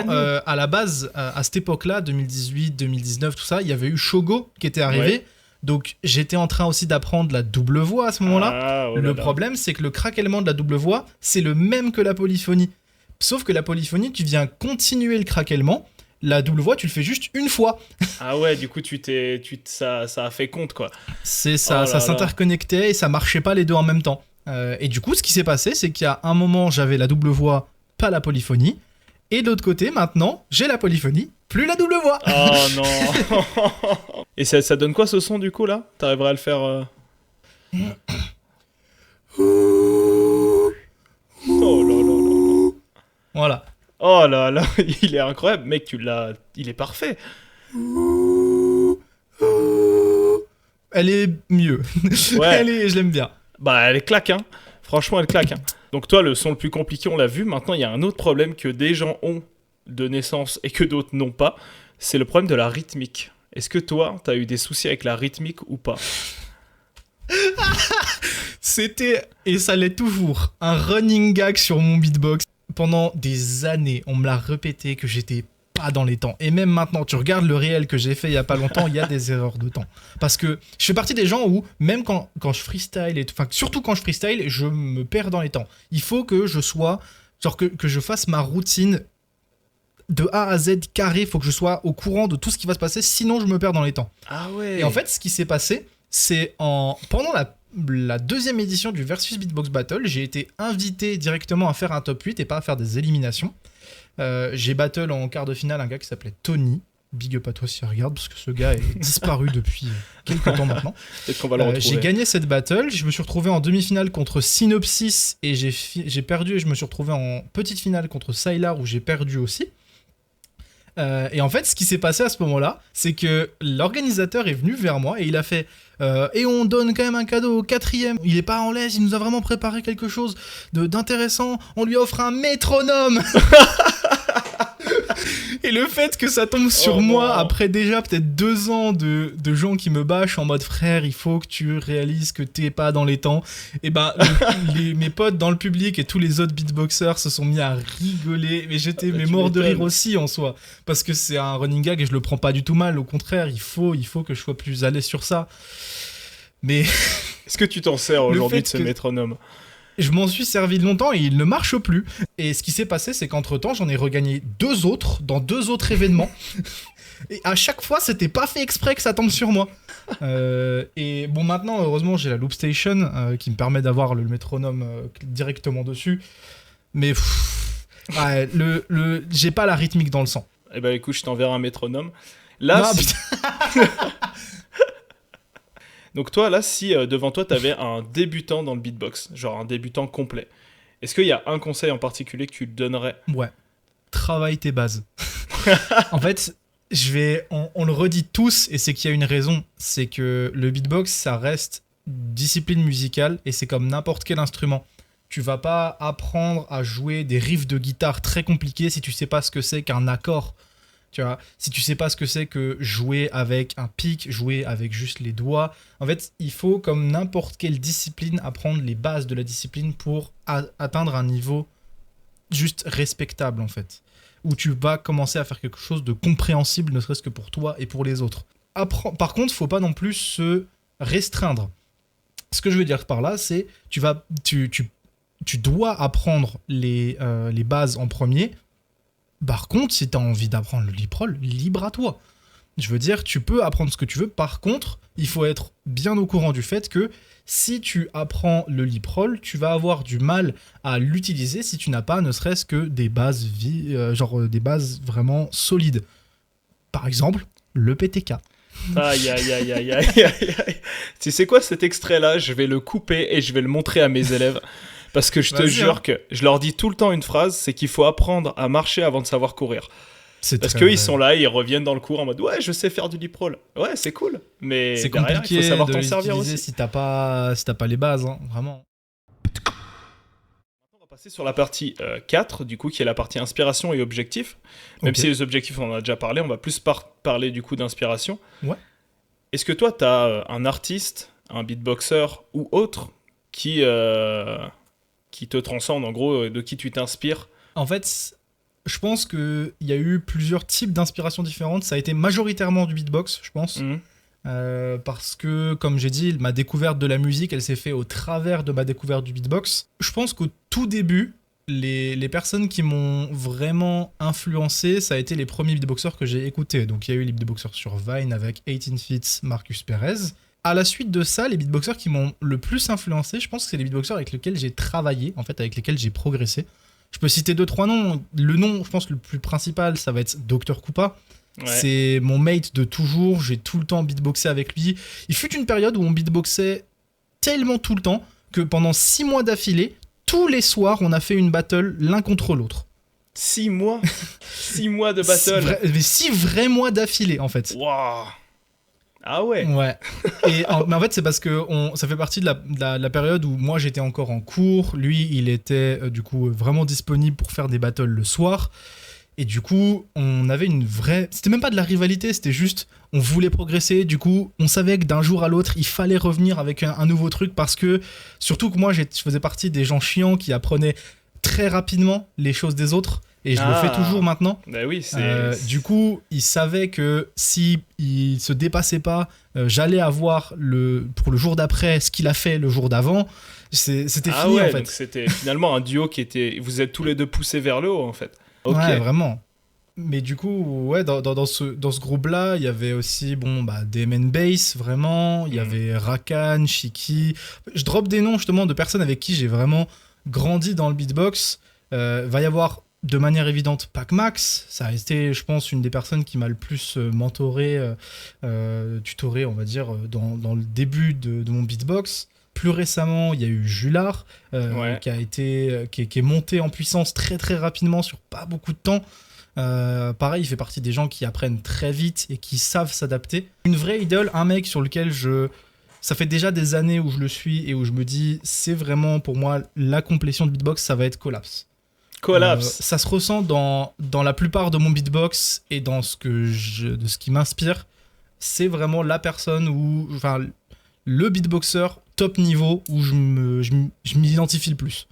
à la base, à cette époque-là, 2018, 2019, tout ça, il y avait eu Shogo qui était arrivé. Ouais. Donc j'étais en train aussi d'apprendre la double voix à ce moment-là. Ah, oh là Le là. problème, c'est que le craquellement de la double voix, c'est le même que la polyphonie. Sauf que la polyphonie, tu viens continuer le craquellement. La double voix, tu le fais juste une fois. Ah ouais, du coup, ça a fait compte, quoi. C'est Oh là ça, ça là. s'interconnectait et ça marchait pas les deux en même temps. Et du coup, ce qui s'est passé, c'est qu'il y a un moment, j'avais la double voix, pas la polyphonie. Et de l'autre côté, maintenant, j'ai la polyphonie, plus la double voix. Oh non. Et ça donne quoi ce son, du coup, là? T'arriverais à le faire Oh là là là là. Voilà. Oh là là, il est incroyable. Mec, il est parfait. Elle est mieux. Ouais. Je l'aime bien. Bah, elle claque, hein. Franchement, elle claque, hein. Donc toi, le son le plus compliqué, on l'a vu. Maintenant, il y a un autre problème que des gens ont de naissance et que d'autres n'ont pas. C'est le problème de la rythmique. Est-ce que toi, t'as eu des soucis avec la rythmique ou pas? C'était, et ça l'est toujours, un running gag sur mon beatbox. Pendant des années, on me l'a répété que j'étais pas dans les temps. Et même maintenant, tu regardes le réel que j'ai fait il y a pas longtemps, il y a des erreurs de temps. Parce que je fais partie des gens où, même quand je freestyle, enfin surtout quand je freestyle, je me perds dans les temps. Il faut que je sois, genre que je fasse ma routine de A à Z carré, il faut que je sois au courant de tout ce qui va se passer, sinon je me perds dans les temps. Ah ouais. Et en fait, ce qui s'est passé, c'est pendant la deuxième édition du Versus Beatbox Battle, j'ai été invité directement à faire un top 8 et pas à faire des éliminations. J'ai battle en quart de finale un gars qui s'appelait Tony. Big up à toi si tu regardes, parce que ce gars est disparu depuis quelques temps maintenant. Peut-être qu'on va le retrouver. J'ai gagné cette battle, je me suis retrouvé en demi-finale contre Synopsis et j'ai perdu, et je me suis retrouvé en petite finale contre Sylar où j'ai perdu aussi. Et en fait, ce qui s'est passé à ce moment-là, c'est que l'organisateur est venu vers moi et il a fait et on donne quand même un cadeau au quatrième. Il est pas en laisse, il nous a vraiment préparé quelque chose d'intéressant. On lui offre un métronome. Et le fait que ça tombe sur moi non. après déjà peut-être 2 ans de gens qui me bâchent en mode frère, il faut que tu réalises que t'es pas dans les temps. Et ben mes potes dans le public et tous les autres beatboxers se sont mis à rigoler. Mais j'étais tu mort de rire m'étonnes. aussi en soi. Parce que c'est un running gag et je le prends pas du tout mal. Au contraire, il faut que je sois plus à l'aise sur ça. Mais Est-ce que tu t'en sers aujourd'hui fait de ce que- métronome? je m'en suis servi longtemps et il ne marche plus. Et ce qui s'est passé, c'est qu'entre-temps, j'en ai regagné 2 autres dans 2 autres événements. Et à chaque fois, c'était pas fait exprès que ça tombe sur moi. Et bon, maintenant, heureusement, j'ai la Loop Station qui me permet d'avoir le métronome directement dessus. Mais ouais, j'ai pas la rythmique dans le sang. Eh ben écoute, je t'enverrai un métronome. Là, Ah, si- putain. Donc toi, là, si devant toi, t'avais un débutant dans le beatbox, genre un débutant complet, est-ce qu'il y a un conseil en particulier que tu lui donnerais? Ouais. Travaille tes bases. En fait, on le redit tous, et c'est qu'il y a une raison. C'est que le beatbox, ça reste discipline musicale, et c'est comme n'importe quel instrument. Tu vas pas apprendre à jouer des riffs de guitare très compliqués si tu sais pas ce que c'est qu'un accord. Tu vois, si tu sais pas ce que c'est que jouer avec un pic, jouer avec juste les doigts. En fait, il faut, comme n'importe quelle discipline, apprendre les bases de la discipline pour atteindre un niveau juste respectable, en fait. Où tu vas commencer à faire quelque chose de compréhensible, ne serait-ce que pour toi et pour les autres. Par contre, faut pas non plus se restreindre. Ce que je veux dire par là, c'est tu dois apprendre les bases en premier. Par contre, si tu as envie d'apprendre le liprol, libre à toi. Je veux dire, tu peux apprendre ce que tu veux. Par contre, il faut être bien au courant du fait que si tu apprends le liprol, tu vas avoir du mal à l'utiliser si tu n'as pas ne serait-ce que des bases, des bases vraiment solides. Par exemple, le PTK. Aïe, aïe, aïe, aïe, aïe, aïe, aïe. Tu sais quoi, cet extrait-là, je vais le couper et je vais le montrer à mes élèves. Parce que je te Vas-y, jure hein. que je leur dis tout le temps une phrase, c'est qu'il faut apprendre à marcher avant de savoir courir. C'est Parce très qu'eux, vrai. ils sont là, ils reviennent dans le cours en mode « Ouais, je sais faire du liprol. » Ouais, c'est cool. Mais C'est derrière, compliqué il faut savoir de t'en les servir utiliser aussi. si t'as pas les bases, hein, vraiment. On va passer sur la partie 4, du coup, qui est la partie inspiration et objectif. Même Ok. si les objectifs, on en a déjà parlé, on va plus parler du coup d'inspiration. Ouais. Est-ce que toi, tu as un artiste, un beatboxer ou autre qui te transcende, en gros, de qui tu t'inspires? En fait, je pense qu'il y a eu plusieurs types d'inspirations différentes. Ça a été majoritairement du beatbox, je pense. Mhm. parce que, comme j'ai dit, ma découverte de la musique, elle s'est faite au travers de ma découverte du beatbox. Je pense qu'au tout début, les personnes qui m'ont vraiment influencé, ça a été les premiers beatboxers que j'ai écoutés. Donc il y a eu les beatboxers sur Vine avec 18 Feet, Marcus Perez. À la suite de ça, les beatboxers qui m'ont le plus influencé, je pense que c'est les beatboxers avec lesquels j'ai travaillé, en fait, avec lesquels j'ai progressé. Je peux citer 2-3 noms. Le nom, je pense, le plus principal, ça va être Dr. Koopa. Ouais. C'est mon mate de toujours, j'ai tout le temps beatboxé avec lui. Il fut une période où on beatboxait tellement tout le temps que pendant 6 mois d'affilée, tous les soirs, on a fait une battle l'un contre l'autre. 6 mois 6 mois de battle. 6 vrais mois d'affilée, en fait. Waouh. Ah ouais. Ouais. Mais en fait, c'est parce que ça fait partie de la période où moi j'étais encore en cours. Lui, il était du coup vraiment disponible pour faire des battles le soir. Et du coup, on avait une vraie... C'était même pas de la rivalité, c'était juste... On voulait progresser, du coup, on savait que d'un jour à l'autre, il fallait revenir avec un nouveau truc parce que... Surtout que moi, je faisais partie des gens chiants qui apprenaient très rapidement les choses des autres. Et je le fais toujours maintenant. Bah oui, du coup, il savait que si il se dépassait pas, j'allais avoir pour le jour d'après ce qu'il a fait le jour d'avant. C'était fini, ouais, en fait. Donc c'était finalement un duo qui était... Vous êtes tous les deux poussés vers le haut, en fait. Okay. Ouais, vraiment. Mais du coup, ouais, dans ce groupe-là, il y avait aussi DM & Bass, vraiment. Il y avait Rakan, Shiki. Je drop des noms, justement, de personnes avec qui j'ai vraiment grandi dans le beatbox. Va y avoir, de manière évidente, Pac Max. Ça a été, je pense, une des personnes qui m'a le plus mentoré, tutoré, on va dire, dans le début de mon beatbox. Plus récemment, il y a eu Julard, qui est monté en puissance très très rapidement sur pas beaucoup de temps. Pareil, il fait partie des gens qui apprennent très vite et qui savent s'adapter. Une vraie idole, un mec sur lequel ça fait déjà des années où je le suis et où je me dis, c'est vraiment pour moi la complétion de beatbox, ça va être Collapse. Ça se ressent dans la plupart de mon beatbox et dans de ce qui m'inspire. C'est vraiment la personne le beatboxer top niveau où je m'identifie le plus.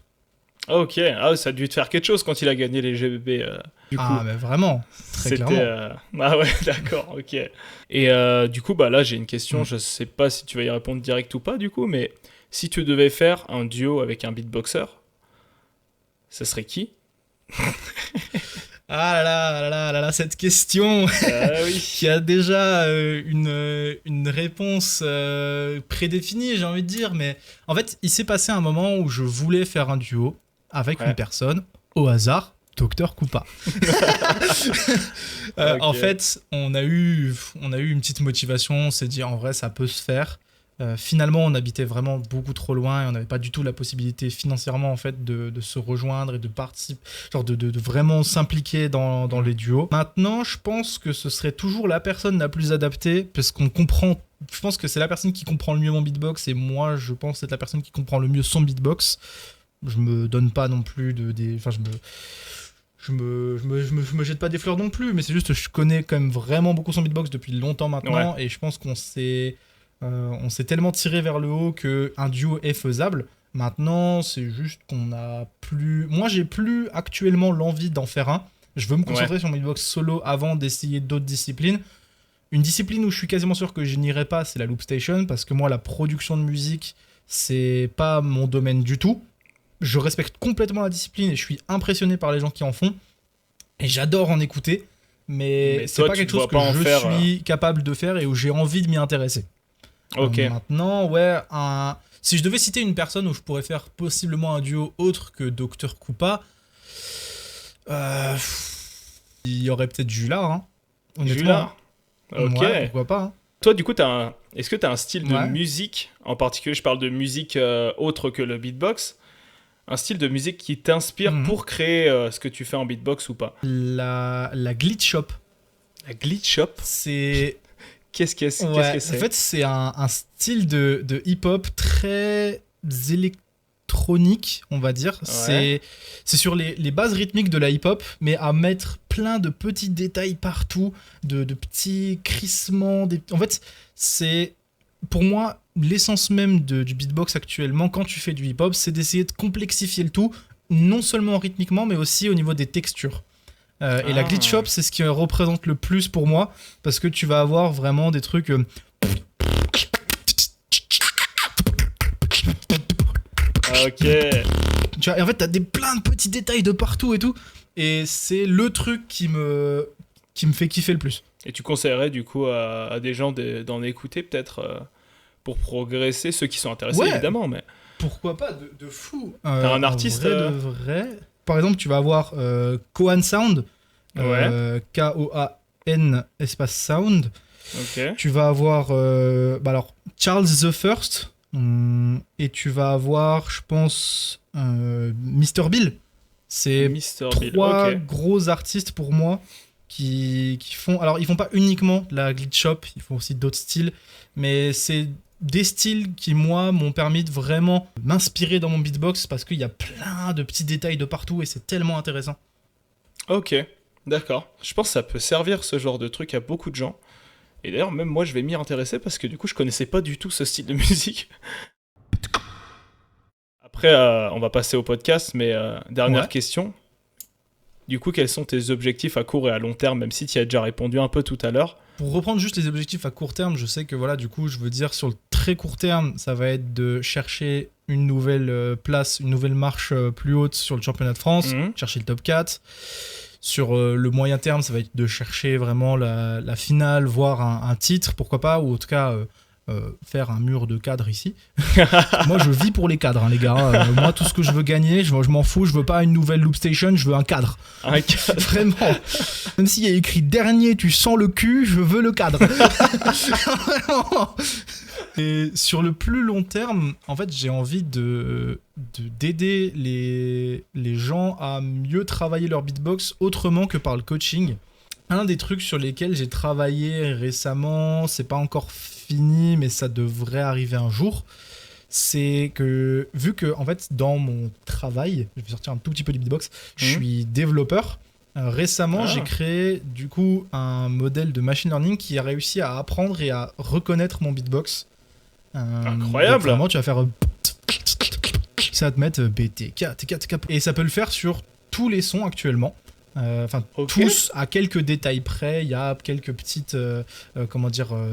Ok, ça a dû te faire quelque chose quand il a gagné les GBB. Du coup. Mais vraiment, très clairement. Ah ouais, d'accord, ok. Et du coup, là j'ai une question, je sais pas si tu vas y répondre direct ou pas du coup, mais si tu devais faire un duo avec un beatboxer, ça serait qui? Ah là, cette question qui a déjà une réponse prédéfinie, j'ai envie de dire. Mais en fait, il s'est passé un moment où je voulais faire un duo avec une personne, au hasard, Dr. Koopa. En fait, on a eu une petite motivation, on s'est dit en vrai, ça peut se faire. Finalement, on habitait vraiment beaucoup trop loin et on n'avait pas du tout la possibilité financièrement en fait de se rejoindre et de participer, de vraiment s'impliquer dans les duos. Maintenant, je pense que ce serait toujours la personne la plus adaptée parce qu'on comprend. Je pense que c'est la personne qui comprend le mieux mon beatbox et moi, je pense être la personne qui comprend le mieux son beatbox. Je me donne pas non plus je me jette pas des fleurs non plus, mais c'est juste que je connais quand même vraiment beaucoup son beatbox depuis longtemps maintenant et je pense qu'on s'est tellement tiré vers le haut qu'un duo est faisable. Maintenant, c'est juste qu'on a plus... Moi, j'ai plus actuellement l'envie d'en faire un. Je veux me concentrer sur mon beatbox solo avant d'essayer d'autres disciplines. Une discipline où je suis quasiment sûr que je n'irai pas, c'est la loop station, parce que moi, la production de musique, c'est pas mon domaine du tout. Je respecte complètement la discipline et je suis impressionné par les gens qui en font. Et j'adore en écouter, mais c'est pas quelque chose que je suis capable de faire et où j'ai envie de m'y intéresser. Ok. Maintenant, si je devais citer une personne où je pourrais faire possiblement un duo autre que Dr. Koopa, il y aurait peut-être Julard, hein, honnêtement. Julard. Ok. Ouais, pourquoi pas. Hein. Toi, du coup, est-ce que tu as un style de musique, en particulier, je parle de musique autre que le beatbox, un style de musique qui t'inspire pour créer ce que tu fais en beatbox ou pas? La glitch shop. La glitch shop, c'est... Qu'est-ce que c'est? En fait, c'est un style de hip-hop très électronique, on va dire. Ouais. C'est sur les bases rythmiques de la hip-hop, mais à mettre plein de petits détails partout, de petits crissements. En fait, c'est, pour moi, l'essence même du beatbox actuellement, quand tu fais du hip-hop, c'est d'essayer de complexifier le tout, non seulement rythmiquement, mais aussi au niveau des textures. Et la glitch shop, c'est ce qui représente le plus pour moi, parce que tu vas avoir vraiment des trucs Ok. Tu vois, et en fait, t'as plein de petits détails de partout et tout. Et c'est le truc qui me fait kiffer le plus. Et tu conseillerais du coup à des gens d'en écouter peut-être pour progresser, ceux qui sont intéressés Ouais. évidemment, mais... Pourquoi pas, de fou. T'as un artiste En vrai, de vrai. Par exemple, tu vas avoir Koan Sound. Koan espace Sound. Ok. Tu vas avoir alors, Charles the First. Et tu vas avoir, je pense, Mr. Bill. C'est Mr. Bill, trois ok. gros artistes pour moi qui font... Alors, ils font pas uniquement de la glitch shop, ils font aussi d'autres styles, mais c'est des styles qui, moi, m'ont permis de vraiment m'inspirer dans mon beatbox parce qu'il y a plein de petits détails de partout et c'est tellement intéressant. Ok, d'accord. Je pense que ça peut servir ce genre de truc à beaucoup de gens. Et d'ailleurs, même moi, je vais m'y intéresser parce que du coup, je connaissais pas du tout ce style de musique. Après, on va passer au podcast, mais dernière Ouais. question. Du coup, quels sont tes objectifs à court et à long terme, même si tu y as déjà répondu un peu tout à l'heure? Pour reprendre juste les objectifs à court terme, je sais que voilà, du coup, je veux dire sur le très court terme, ça va être de chercher une nouvelle place, une nouvelle marche plus haute sur le championnat de France, Mhm. chercher le top 4. Sur le moyen terme, ça va être de chercher vraiment la finale, voire un titre, pourquoi pas, ou en tout cas faire un mur de cadre ici. Moi, je vis pour les cadres, hein, les gars. Moi, tout ce que je veux gagner, je m'en fous. Je veux pas une nouvelle loop station, je veux un cadre. Un cas- Vraiment. Même s'il y a écrit dernier, tu sens le cul, je veux le cadre. Vraiment. Et sur le plus long terme, en fait, j'ai envie d'aider les gens à mieux travailler leur beatbox autrement que par le coaching. Un des trucs sur lesquels j'ai travaillé récemment, c'est pas encore fini, mais ça devrait arriver un jour, c'est que, vu que, en fait, dans mon travail, je vais sortir un tout petit peu du beatbox, je suis développeur. Récemment, j'ai créé, du coup, un modèle de machine learning qui a réussi à apprendre et à reconnaître mon beatbox. Incroyable. Donc, vraiment, tu vas faire... ça va te mettre BTK, TK, TK, et ça peut le faire sur tous les sons actuellement. Enfin, tous à quelques détails près. Il y a quelques petites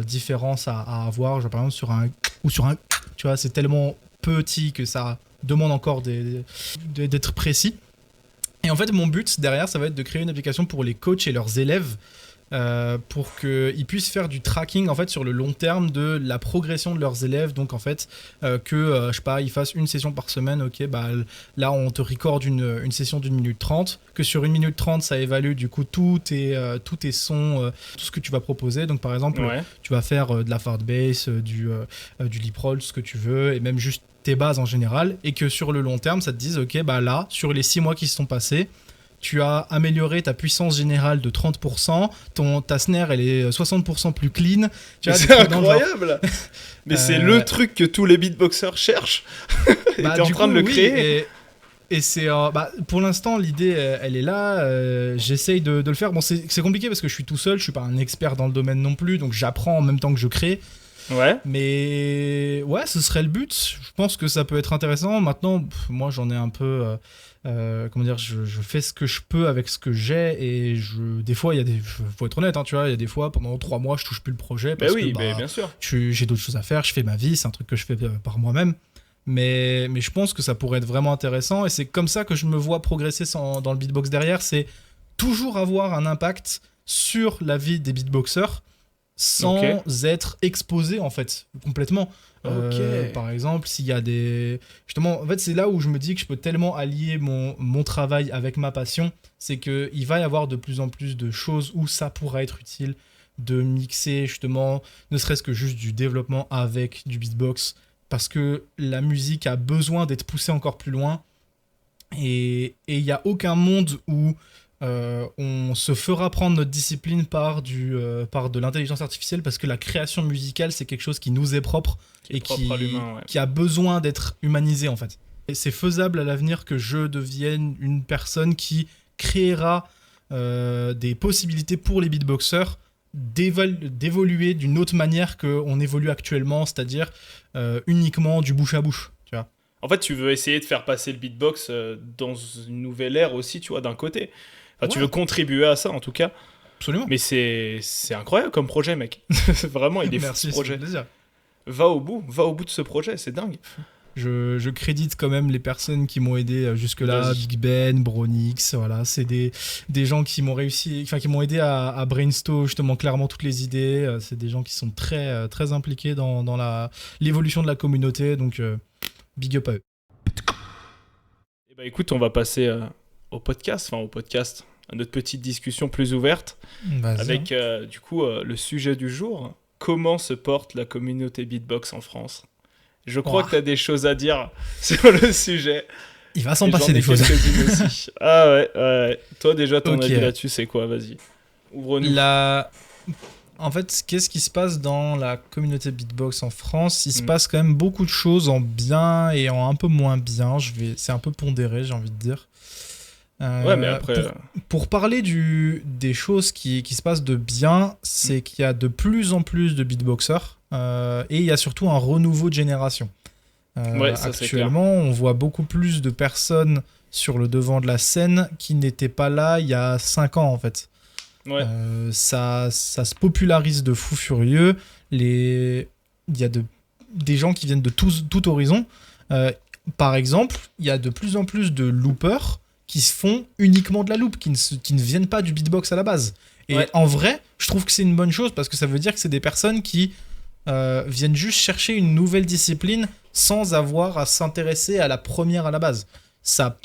différences à avoir. Genre, par exemple, sur un ou sur un, tu vois, c'est tellement petit que ça demande encore d'être précis. Et en fait, mon but derrière, ça va être de créer une application pour les coachs et leurs élèves pour qu'ils puissent faire du tracking en fait sur le long terme de la progression de leurs élèves. Donc en fait je sais pas, ils fassent une session par semaine. Ok, bah là on te recorde une session d'1 minute 30, que sur 1 minute 30 ça évalue du coup tous tes sons, tout ce que tu vas proposer. Donc par exemple tu vas faire de la fart bass, du lip roll, ce que tu veux, et même juste tes bases en général, et que sur le long terme ça te dise ok, bah là sur les 6 mois qui se sont passés, tu as amélioré ta puissance générale de 30%, ta snare elle est 60% plus clean. C'est incroyable. Mais c'est le truc que tous les beatboxers cherchent. Et t'es en train de le créer. Et c'est pour l'instant l'idée elle est là. J'essaye de le faire. Bon, c'est compliqué parce que je suis tout seul, je suis pas un expert dans le domaine non plus, donc j'apprends en même temps que je crée. Ouais. Mais ouais, ce serait le but. Je pense que ça peut être intéressant. Maintenant, moi j'en ai un peu... je fais ce que je peux avec ce que j'ai, et des fois faut être honnête, hein, tu vois, il y a des fois pendant 3 mois je touche plus le projet parce que bien sûr. j'ai d'autres choses à faire, je fais ma vie, c'est un truc que je fais par moi-même, mais je pense que ça pourrait être vraiment intéressant, et c'est comme ça que je me vois progresser dans le beatbox derrière. C'est toujours avoir un impact sur la vie des beatboxers sans être exposé en fait complètement. Par exemple, s'il y a des... Justement, en fait, c'est là où je me dis que je peux tellement allier mon travail avec ma passion, c'est qu'il va y avoir de plus en plus de choses où ça pourra être utile de mixer, justement, ne serait-ce que juste du développement avec du beatbox, parce que la musique a besoin d'être poussée encore plus loin, et il n'y a aucun monde où on se fera prendre notre discipline par de l'intelligence artificielle, parce que la création musicale, c'est quelque chose qui nous est propre et qui a besoin d'être humanisé en fait. Et c'est faisable à l'avenir que je devienne une personne qui créera des possibilités pour les beatboxers d'évoluer d'une autre manière qu'on évolue actuellement, c'est-à-dire uniquement du bouche à bouche. Tu vois. En fait, tu veux essayer de faire passer le beatbox dans une nouvelle ère aussi, tu vois, d'un côté. Enfin, tu veux contribuer à ça, en tout cas. Absolument. Mais c'est incroyable comme projet, mec. Vraiment, il est fou, ce projet. Merci, c'est un plaisir. Va au bout de ce projet, c'est dingue. Je crédite quand même les personnes qui m'ont aidé jusque-là, Vas-y. Big Ben, Bronix, voilà, c'est des gens qui m'ont qui m'ont aidé à brainstorm justement clairement toutes les idées. C'est des gens qui sont très impliqués dans l'évolution de la communauté, donc big up à eux. Eh ben, écoute, on va passer au podcast, à notre petite discussion plus ouverte, Vas-y, avec du coup le sujet du jour. Comment se porte la communauté beatbox en France? Je crois Ouah. que tu as des choses à dire sur le sujet. il va s'en Et passer j'en ai des choses. quelques-unes aussi. Ah ouais. Toi déjà, ton Ok. avis là-dessus, c'est quoi? Vas-y. Ouvre-nous. En fait, qu'est-ce qui se passe dans la communauté beatbox en France? Il se Mm. passe quand même beaucoup de choses en bien et en un peu moins bien. C'est un peu pondéré, j'ai envie de dire. Ouais, mais après... Pour parler des choses qui se passent de bien, c'est qu'il y a de plus en plus de beatboxers et il y a surtout un renouveau de génération. Ouais, ça, c'est Actuellement, on voit beaucoup plus de personnes sur le devant de la scène qui n'étaient pas là il y a 5 ans en fait. Ouais. Ça se popularise de fou furieux. Il y a des gens qui viennent de tout horizon. Par exemple, il y a de plus en plus de loopers qui se font uniquement de la loop, qui ne viennent pas du beatbox à la base. Et Ouais. en vrai, je trouve que c'est une bonne chose parce que ça veut dire que c'est des personnes qui viennent juste chercher une nouvelle discipline sans avoir à s'intéresser à la première à la base. Ça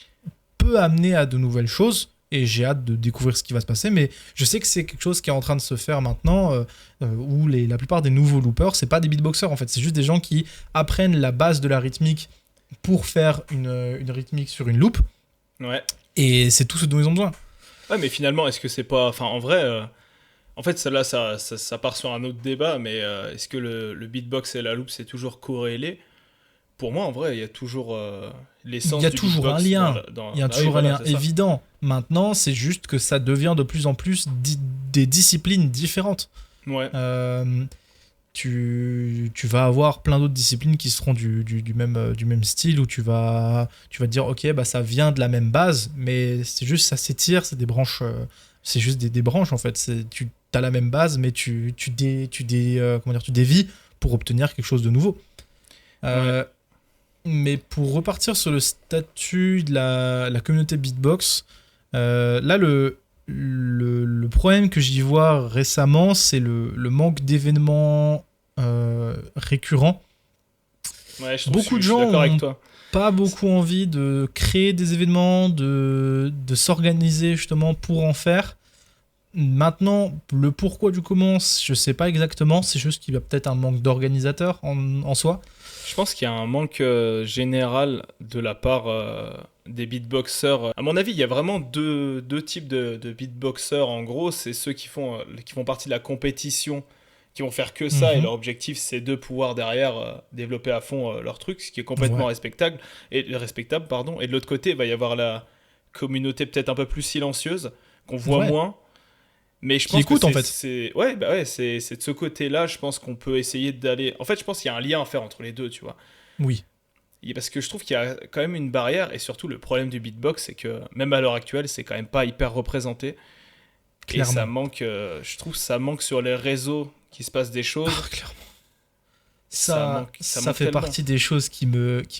peut amener à de nouvelles choses et j'ai hâte de découvrir ce qui va se passer, mais je sais que c'est quelque chose qui est en train de se faire maintenant où la plupart des nouveaux loopers, c'est pas des beatboxers en fait, c'est juste des gens qui apprennent la base de la rythmique pour faire une rythmique sur une loop Ouais. et c'est tout ce dont ils ont besoin. Ouais, mais finalement, est-ce que c'est pas... Enfin, en vrai... En fait, celle-là, ça part sur un autre débat, mais est-ce que le beatbox et la loop, c'est toujours corrélé? Pour moi, en vrai, il y a toujours l'essence Il y a du toujours beatbox un lien. Il y a Ah oui, toujours un voilà, lien c'est ça. évident. Maintenant, c'est juste que ça devient de plus en plus des disciplines différentes. Ouais. Tu vas avoir plein d'autres disciplines qui seront du même style où tu vas te dire ok bah ça vient de la même base mais c'est juste ça s'étire, c'est des branches c'est juste des branches en fait, tu as la même base mais tu dévies pour obtenir quelque chose de nouveau. Mais pour repartir sur le statut de la communauté beatbox, là le problème que j'y vois récemment, c'est le manque d'événements récurrents. Ouais, Beaucoup de je suis gens d'accord avec ont toi. pas beaucoup envie de créer des événements, de s'organiser justement pour en faire. Maintenant, le pourquoi du comment, je sais pas exactement. C'est juste qu'il y a peut-être un manque d'organisateurs en soi. Je pense qu'il y a un manque général de la part des beatboxers. À mon avis, il y a vraiment deux types de beatboxers. En gros, c'est ceux qui font partie de la compétition, qui vont faire que ça, et Mhm. leur objectif, c'est de pouvoir derrière développer à fond leur truc, ce qui est complètement Ouais. respectable, pardon. Et de l'autre côté, il va y avoir la communauté peut-être un peu plus silencieuse, qu'on voit Ouais. moins. Mais je Qui pense écoute, que en fait. c'est de ce côté-là, je pense qu'on peut essayer d'aller... En fait, je pense qu'il y a un lien à faire entre les deux, tu vois. Oui, Parce que je trouve qu'il y a quand même une barrière, et surtout le problème du beatbox, c'est que même à l'heure actuelle, c'est quand même pas hyper représenté. Et ça clairement. manque, je trouve que ça manque sur les réseaux qu'il se passe des choses. Ah, clairement. Ça Ça manque fait tellement. partie des choses qui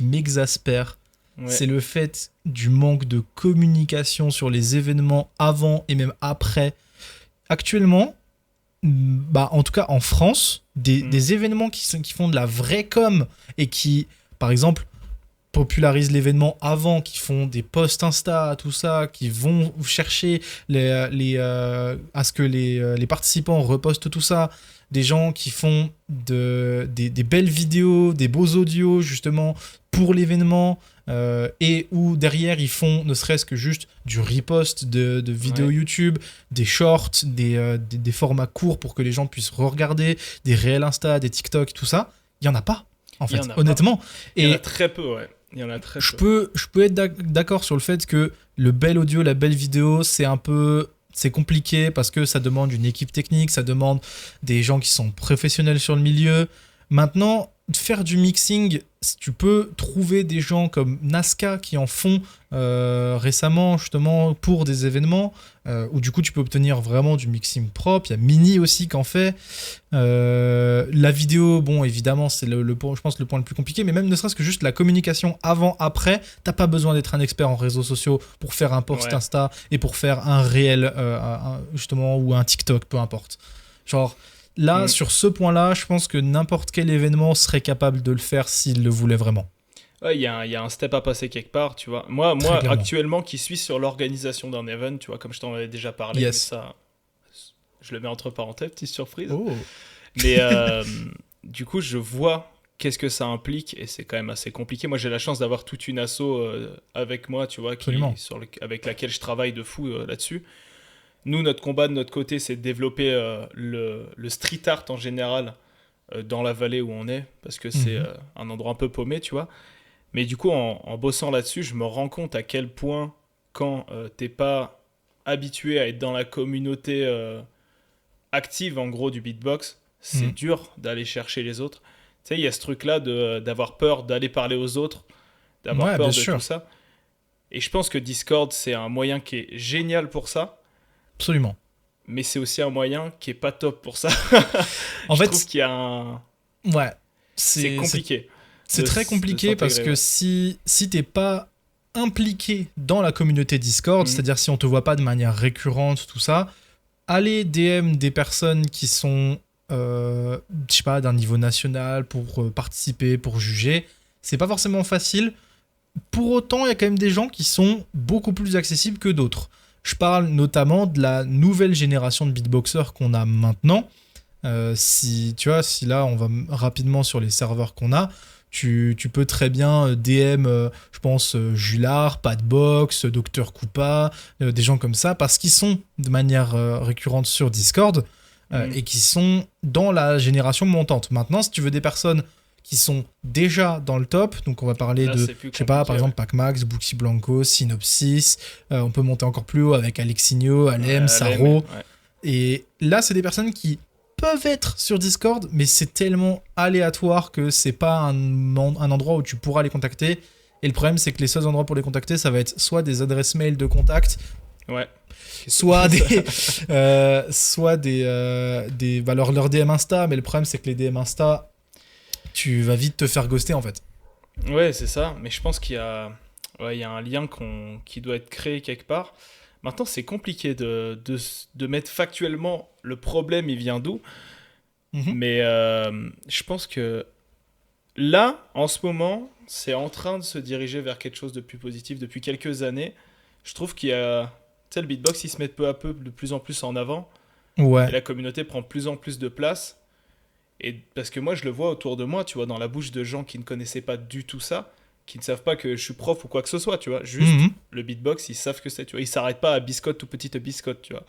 m'exaspèrent. Ouais. C'est le fait du manque de communication sur les événements avant et même après. Actuellement, bah, en tout cas en France, des événements qui font de la vraie com et qui, par exemple, popularisent l'événement avant, qui font des posts Insta, tout ça, qui vont chercher à ce que les participants repostent tout ça, des gens qui font des belles vidéos, des beaux audios justement pour l'événement, et où derrière ils font ne serait-ce que juste du repost de vidéos Ouais. YouTube, des shorts, des formats courts pour que les gens puissent regarder, des réels Insta, des TikTok, tout ça, il y en a pas en Il y fait, en a pas. honnêtement. Il y en Et a très peu, ouais. Il y en a très je peu. peux être d'accord sur le fait que le bel audio, la belle vidéo, c'est compliqué parce que ça demande une équipe technique, ça demande des gens qui sont professionnels sur le milieu. Maintenant, faire du mixing, tu peux trouver des gens comme Nazca qui en font récemment justement pour des événements où du coup tu peux obtenir vraiment du mixing propre. Il y a Mini aussi qui en fait. La vidéo, bon évidemment c'est je pense le point le plus compliqué, mais même ne serait-ce que juste la communication avant-après, t'as pas besoin d'être un expert en réseaux sociaux pour faire un post Insta et pour faire un réel justement ou un TikTok, peu importe. Genre là, sur ce point-là, je pense que n'importe quel événement serait capable de le faire s'il le voulait vraiment. Ouais, il y a un step à passer quelque part, tu vois. Moi actuellement, qui suis sur l'organisation d'un event, tu vois, comme je t'en avais déjà parlé, mais ça, je le mets entre parenthèses, petite surprise. Oh. Mais du coup, je vois qu'est-ce que ça implique et c'est quand même assez compliqué. Moi, j'ai la chance d'avoir toute une asso avec moi, tu vois, avec laquelle je travaille de fou là-dessus. Nous, notre combat de notre côté, c'est de développer le street art en général dans la vallée où on est, parce que c'est un endroit un peu paumé, tu vois. Mais du coup, en bossant là-dessus, je me rends compte à quel point, quand t'es pas habitué à être dans la communauté active, en gros, du beatbox, c'est dur d'aller chercher les autres. Tu sais, il y a ce truc-là d'avoir peur d'aller parler aux autres, d'avoir peur de tout ça. Et je pense que Discord, c'est un moyen qui est génial pour ça. Absolument. Mais c'est aussi un moyen qui est pas top pour ça. En fait, je trouve qu'il y a un... Ouais. C'est compliqué. C'est très compliqué parce que si t'es pas impliqué dans la communauté Discord, c'est-à-dire si on te voit pas de manière récurrente, tout ça, aller DM des personnes qui sont, je sais pas, d'un niveau national pour participer, pour juger, c'est pas forcément facile. Pour autant, il y a quand même des gens qui sont beaucoup plus accessibles que d'autres. Je parle notamment de la nouvelle génération de beatboxers qu'on a maintenant. Si là, on va rapidement sur les serveurs qu'on a, tu peux très bien DM, je pense, Julard, Padbox, Dr Koopa, des gens comme ça, parce qu'ils sont de manière récurrente sur Discord et qui sont dans la génération montante. Maintenant, si tu veux des personnes qui sont déjà dans le top, donc on va parler là, de, je sais pas, par exemple, Pacmax, Booksy Blanco, Synopsis, on peut monter encore plus haut avec Alexinho, Alem, Saro, et là, c'est des personnes qui peuvent être sur Discord, mais c'est tellement aléatoire que c'est pas un endroit où tu pourras les contacter, et le problème, c'est que les seuls endroits pour les contacter, ça va être soit des adresses mail de contact, soit des leur DM Insta, mais le problème, c'est que les DM Insta, tu vas vite te faire ghoster en fait. Ouais, c'est ça. Mais je pense qu'il y a un lien qui doit être créé quelque part. Maintenant, c'est compliqué de mettre factuellement le problème, il vient d'où. Mais je pense que là, en ce moment, c'est en train de se diriger vers quelque chose de plus positif. Depuis quelques années, je trouve qu'il y a... Tu sais, le beatbox, il se met peu à peu de plus en plus en avant. Ouais. Et la communauté prend de plus en plus de place. Et parce que moi, je le vois autour de moi, tu vois, dans la bouche de gens qui ne connaissaient pas du tout ça, qui ne savent pas que je suis prof ou quoi que ce soit, tu vois. Juste, le beatbox, ils savent que c'est, tu vois. Ils s'arrêtent pas à biscotte ou petite biscotte, tu vois.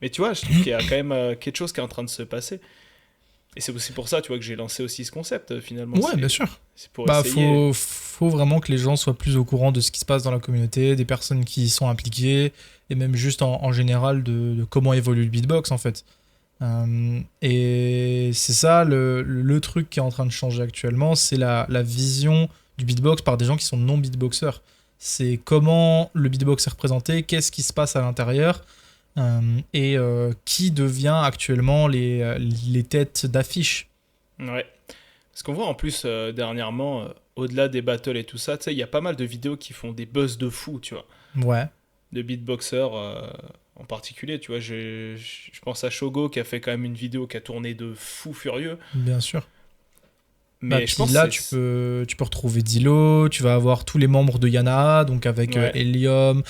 Mais tu vois, je trouve qu'il y a quand même quelque chose qui est en train de se passer. Et c'est aussi pour ça, tu vois, que j'ai lancé aussi ce concept, finalement. Ouais, bien sûr. C'est pour essayer... faut vraiment que les gens soient plus au courant de ce qui se passe dans la communauté, des personnes qui y sont impliquées, et même juste en général de comment évolue le beatbox, en fait. Et c'est ça le truc qui est en train de changer actuellement, c'est la vision du beatbox par des gens qui sont non beatboxers. C'est comment le beatbox est représenté, qu'est-ce qui se passe à l'intérieur, et qui devient actuellement les têtes d'affiche. Ouais, parce qu'on voit en plus dernièrement, au-delà des battles et tout ça, tu sais, il y a pas mal de vidéos qui font des buzz de fou, tu vois. Ouais. De beatboxers en particulier, tu vois, je pense à Shogo qui a fait quand même une vidéo qui a tourné de fou furieux. Bien sûr. Mais je pense là, tu peux retrouver Dilo, tu vas avoir tous les membres de Yana, donc avec Helium,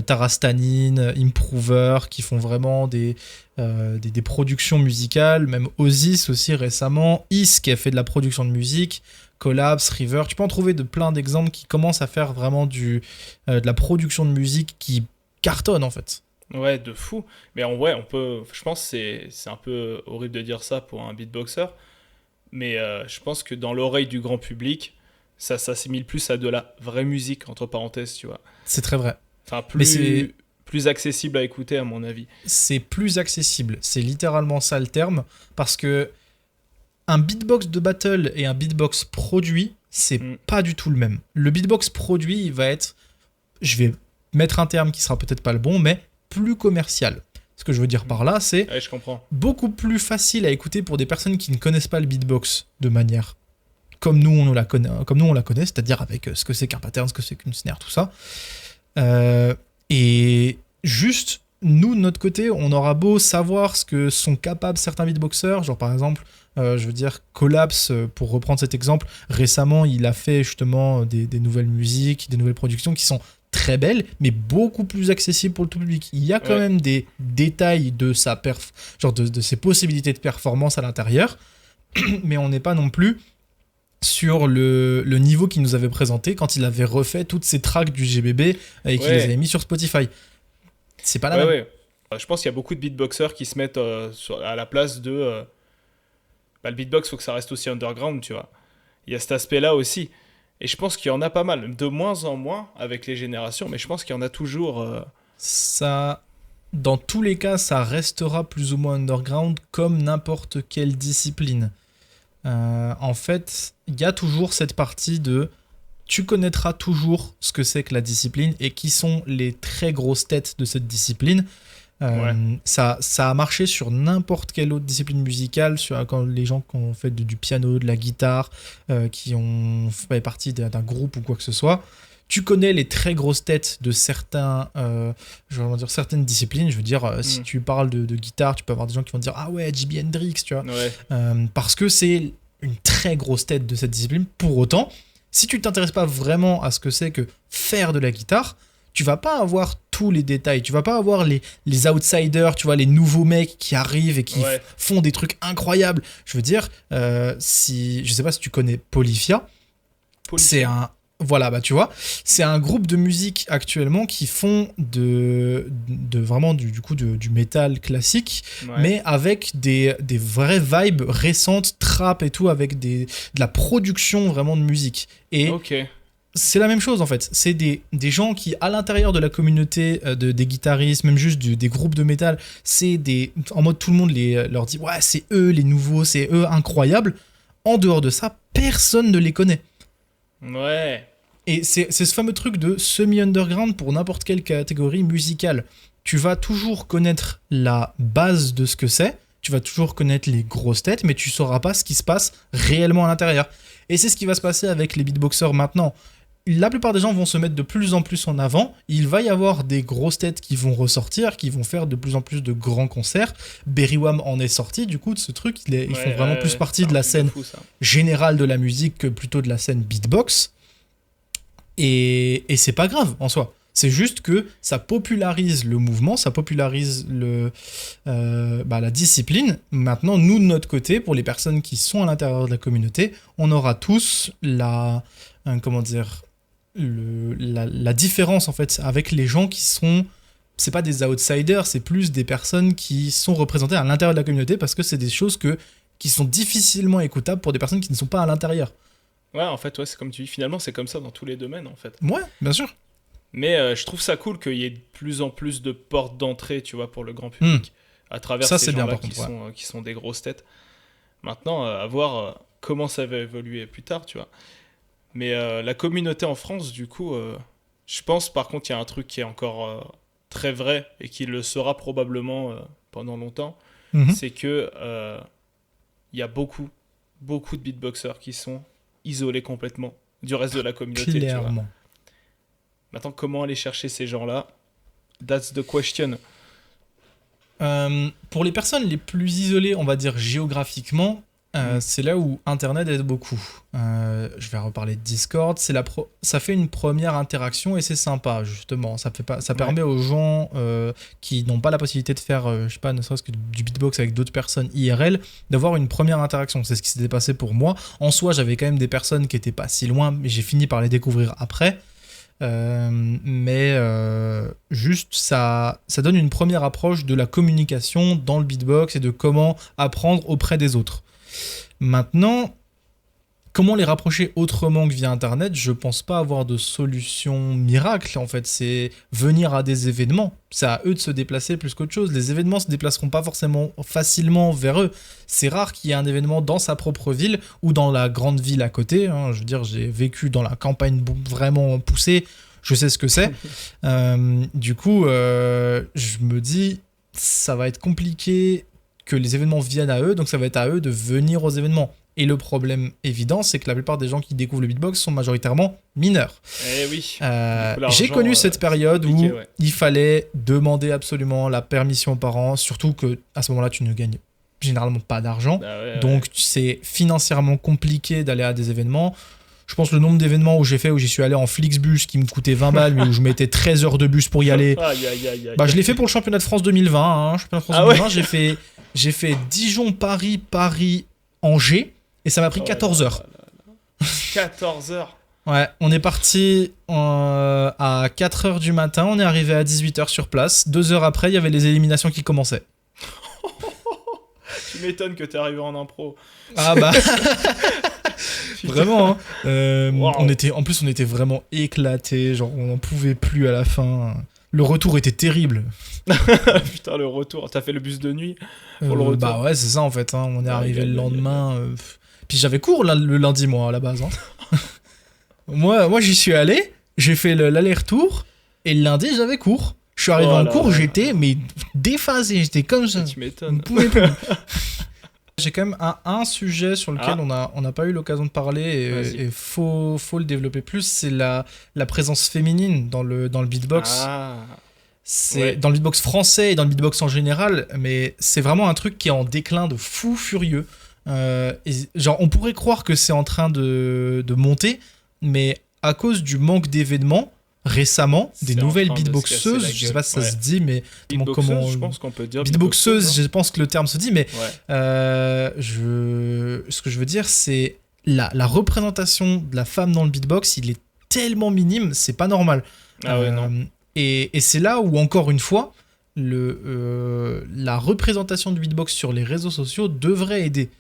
Tarastanin, Improver, qui font vraiment des productions musicales, même Ozis aussi récemment, Is qui a fait de la production de musique, Collapse, River, tu peux en trouver de plein d'exemples qui commencent à faire vraiment de la production de musique qui cartonne en fait. Ouais, de fou. Mais on peut. Je pense que c'est un peu horrible de dire ça pour un beatboxer. Mais je pense que dans l'oreille du grand public, ça s'assimile plus à de la vraie musique, entre parenthèses, tu vois. C'est très vrai. Enfin, plus accessible à écouter, à mon avis. C'est plus accessible. C'est littéralement ça le terme. Parce que un beatbox de battle et un beatbox produit, c'est Mm. pas du tout le même. Le beatbox produit, il va être, je vais mettre un terme qui sera peut-être pas le bon, mais plus commercial. Ce que je veux dire par là, c'est Ouais, je comprends. beaucoup plus facile à écouter pour des personnes qui ne connaissent pas le beatbox de manière comme nous on la connaît, c'est-à-dire avec ce que c'est qu'un pattern, ce que c'est qu'une snare, tout ça. Et juste, nous, de notre côté, on aura beau savoir ce que sont capables certains beatboxers, genre par exemple, je veux dire, Collapse, pour reprendre cet exemple, récemment, il a fait justement des nouvelles musiques, des nouvelles productions qui sont très belles, mais beaucoup plus accessibles pour le tout public. Il y a quand même des détails de sa genre de ses possibilités de performance à l'intérieur, mais on n'est pas non plus sur le niveau qu'il nous avait présenté quand il avait refait toutes ces tracks du GBB et qu'il les avait mis sur Spotify. C'est pas la même. Ouais. Je pense qu'il y a beaucoup de beatboxers qui se mettent à la place de... le beatbox, faut que ça reste aussi underground, tu vois. Il y a cet aspect-là aussi. Et je pense qu'il y en a pas mal. De moins en moins avec les générations, mais je pense qu'il y en a toujours... Ça, dans tous les cas, ça restera plus ou moins underground comme n'importe quelle discipline. En fait, il y a toujours cette partie de... Tu connaîtras toujours ce que c'est que la discipline et qui sont les très grosses têtes de cette discipline. Ça a marché sur n'importe quelle autre discipline musicale, quand les gens qui ont fait du piano, de la guitare, qui ont fait partie d'un groupe ou quoi que ce soit. Tu connais les très grosses têtes de certaines disciplines. Je veux dire, si tu parles de guitare, tu peux avoir des gens qui vont te dire ah ouais, Jimi Hendrix, tu vois. Parce que c'est une très grosse tête de cette discipline. Pour autant, si tu t'intéresses pas vraiment à ce que c'est que faire de la guitare, tu vas pas avoir tous les détails, tu vas pas avoir les outsiders, tu vois, les nouveaux mecs qui arrivent et qui font des trucs incroyables. Je veux dire, je sais pas si tu connais Polyphia. C'est un... Voilà, bah tu vois, c'est un groupe de musique actuellement qui font vraiment du métal classique, mais avec des vraies vibes récentes, trap et tout, avec de la production vraiment de musique. Et c'est la même chose en fait, c'est des gens qui, à l'intérieur de la communauté des guitaristes, même juste des groupes de métal, en mode tout le monde leur dit ouais, c'est eux les nouveaux, c'est eux incroyables. En dehors de ça, personne ne les connaît. Ouais. Et c'est ce fameux truc de semi-underground pour n'importe quelle catégorie musicale. Tu vas toujours connaître la base de ce que c'est, tu vas toujours connaître les grosses têtes, mais tu sauras pas ce qui se passe réellement à l'intérieur. Et c'est ce qui va se passer avec les beatboxers maintenant. La plupart des gens vont se mettre de plus en plus en avant. Il va y avoir des grosses têtes qui vont ressortir, qui vont faire de plus en plus de grands concerts. Berry Wham en est sorti, du coup, de ce truc. Ils font vraiment plus partie de la scène générale de la musique que plutôt de la scène beatbox. Et c'est pas grave en soi. C'est juste que ça popularise le mouvement, ça popularise la discipline. Maintenant, nous, de notre côté, pour les personnes qui sont à l'intérieur de la communauté, on aura tous la différence en fait avec les gens qui sont... C'est pas des outsiders, c'est plus des personnes qui sont représentées à l'intérieur de la communauté parce que c'est des choses qui sont difficilement écoutables pour des personnes qui ne sont pas à l'intérieur. Ouais, en fait, c'est comme tu dis, finalement, c'est comme ça dans tous les domaines, en fait. Ouais, bien sûr. Mais je trouve ça cool qu'il y ait de plus en plus de portes d'entrée, tu vois, pour le grand public, à travers ça, ces gens-là qui sont des grosses têtes. Maintenant, à voir comment ça va évoluer plus tard, tu vois. Mais la communauté en France, du coup, je pense, par contre, il y a un truc qui est encore très vrai et qui le sera probablement pendant longtemps, c'est que il y a beaucoup de beatboxers qui sont isolés complètement du reste de la communauté. Clairement. Tu vois. Maintenant, comment aller chercher ces gens-là? That's the question. Pour les personnes les plus isolées, on va dire géographiquement, c'est là où Internet aide beaucoup. Je vais reparler de Discord. Ça fait une première interaction et c'est sympa, justement. Ça permet aux gens qui n'ont pas la possibilité de faire, je sais pas, ne serait-ce que du beatbox avec d'autres personnes IRL, d'avoir une première interaction. C'est ce qui s'était passé pour moi. En soi, j'avais quand même des personnes qui étaient pas si loin, mais j'ai fini par les découvrir après. Juste ça donne une première approche de la communication dans le beatbox et de comment apprendre auprès des autres. Maintenant, comment les rapprocher autrement que via Internet? Je pense pas avoir de solution miracle, en fait. C'est venir à des événements. C'est à eux de se déplacer plus qu'autre chose. Les événements se déplaceront pas forcément facilement vers eux. C'est rare qu'il y ait un événement dans sa propre ville ou dans la grande ville à côté, hein. Je veux dire, j'ai vécu dans la campagne vraiment poussée. Je sais ce que c'est. Du coup, je me dis, ça va être compliqué que les événements viennent à eux, donc ça va être à eux de venir aux événements. Et le problème évident, c'est que la plupart des gens qui découvrent le beatbox sont majoritairement mineurs. Eh oui. J'ai connu cette période où ouais. il fallait demander absolument la permission aux parents, surtout que à ce moment-là, tu ne gagnes généralement pas d'argent. Donc c'est financièrement compliqué d'aller à des événements. Je pense le nombre d'événements où j'y suis allé en Flixbus qui me coûtait 20 balles, mais où je mettais 13 heures de bus pour y aller. Je l'ai fait pour le championnat de France 2020. Hein. Championnat de France 2020, ouais. J'ai fait Dijon-Paris, Paris-Angers, et ça m'a pris 14 heures. 14 heures. Ouais, on est parti à 4 heures du matin, on est arrivé à 18 heures sur place. 2 heures après, il y avait les éliminations qui commençaient. Tu m'étonnes que t'es arrivé en impro. Ah bah... Vraiment, hein. Wow. On était vraiment éclatés, genre on n'en pouvait plus à la fin. Le retour était terrible. Putain, le retour. T'as fait le bus de nuit pour le retour? Bah ouais, c'est ça en fait. Hein. On est arrivé le lendemain. Puis j'avais cours là, le lundi, moi, à la base. Hein. moi, j'y suis allé, j'ai fait l'aller-retour, et le lundi, j'avais cours. Je suis arrivé en cours, j'étais mais déphasé, j'étais comme ça. Tu m'étonnes. On ne pouvait plus. J'ai quand même un sujet sur lequel on n'a pas eu l'occasion de parler et faut le développer plus, c'est la présence féminine dans le beatbox. C'est dans le beatbox français et dans le beatbox en général, mais c'est vraiment un truc qui est en déclin de fou furieux. Genre on pourrait croire que c'est en train de monter, mais à cause du manque d'événements, récemment, des nouvelles beatboxeuses, je sais pas si ça se dit, mais comment je pense qu'on peut dire beatboxeuse, je pense que le terme se dit, mais ce que je veux dire, c'est la représentation de la femme dans le beatbox, il est tellement minime, c'est pas normal. Non. Et c'est là où, encore une fois, la représentation du beatbox sur les réseaux sociaux devrait aider.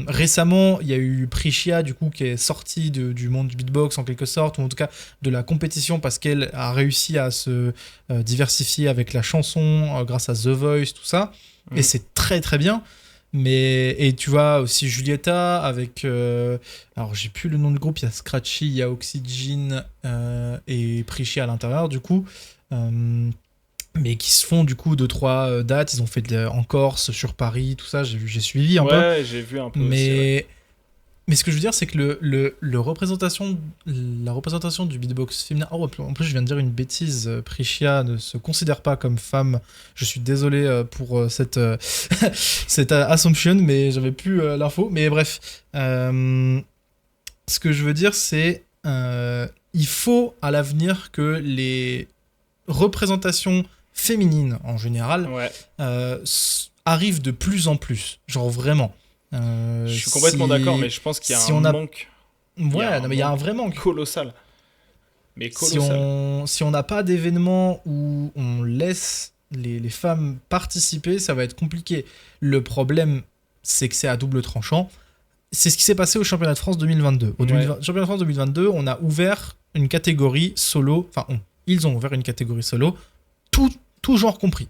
Récemment, il y a eu Prishia du coup qui est sortie du monde du beatbox en quelque sorte, ou en tout cas de la compétition parce qu'elle a réussi à se diversifier avec la chanson grâce à The Voice, tout ça, et c'est très très bien. Et tu vois aussi Julieta avec alors j'ai plus le nom du groupe, il y a Scratchy, il y a Oxygen et Prishia à l'intérieur du coup. Mais qui se font du coup 2-3 dates, ils ont fait en Corse, sur Paris, tout ça, j'ai suivi un peu. Ouais, j'ai vu un peu mais ce que je veux dire, c'est que la représentation du beatbox féminin... Oh, en plus, je viens de dire une bêtise, Prishia ne se considère pas comme femme. Je suis désolé pour cette assumption, mais j'avais plus l'info. Mais bref, ce que je veux dire, c'est il faut à l'avenir que les représentations féminines en général arrivent de plus en plus, genre vraiment. Je suis complètement d'accord, mais je pense qu'il y a un manque. Ouais, mais il y a un vrai manque colossal. Mais colossal. Si on n'a pas d'événement où on laisse les femmes participer, ça va être compliqué. Le problème, c'est que c'est à double tranchant. C'est ce qui s'est passé au championnat de France 2022. Championnat de France 2022, on a ouvert une catégorie solo. Enfin, ils ont ouvert une catégorie solo, tout genre compris.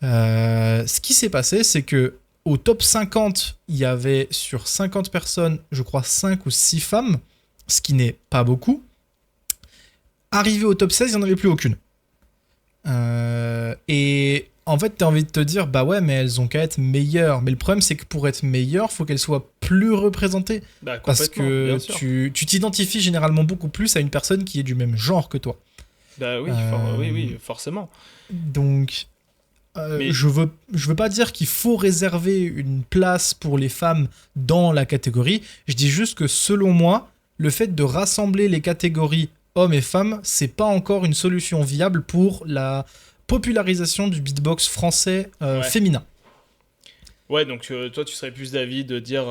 Ce qui s'est passé, c'est que au top 50, il y avait sur 50 personnes, je crois 5 ou 6 femmes, ce qui n'est pas beaucoup. Arrivé au top 16, il n'y en avait plus aucune. Et en fait, tu as envie de te dire, bah ouais, mais elles ont qu'à être meilleures. Mais le problème, c'est que pour être meilleure, il faut qu'elles soient plus représentées. Parce que tu t'identifies généralement beaucoup plus à une personne qui est du même genre que toi. Bah oui, oui, forcément. Donc, je veux pas dire qu'il faut réserver une place pour les femmes dans la catégorie. Je dis juste que selon moi, le fait de rassembler les catégories hommes et femmes, c'est pas encore une solution viable pour la popularisation du beatbox français féminin. Ouais, donc toi, tu serais plus d'avis de dire,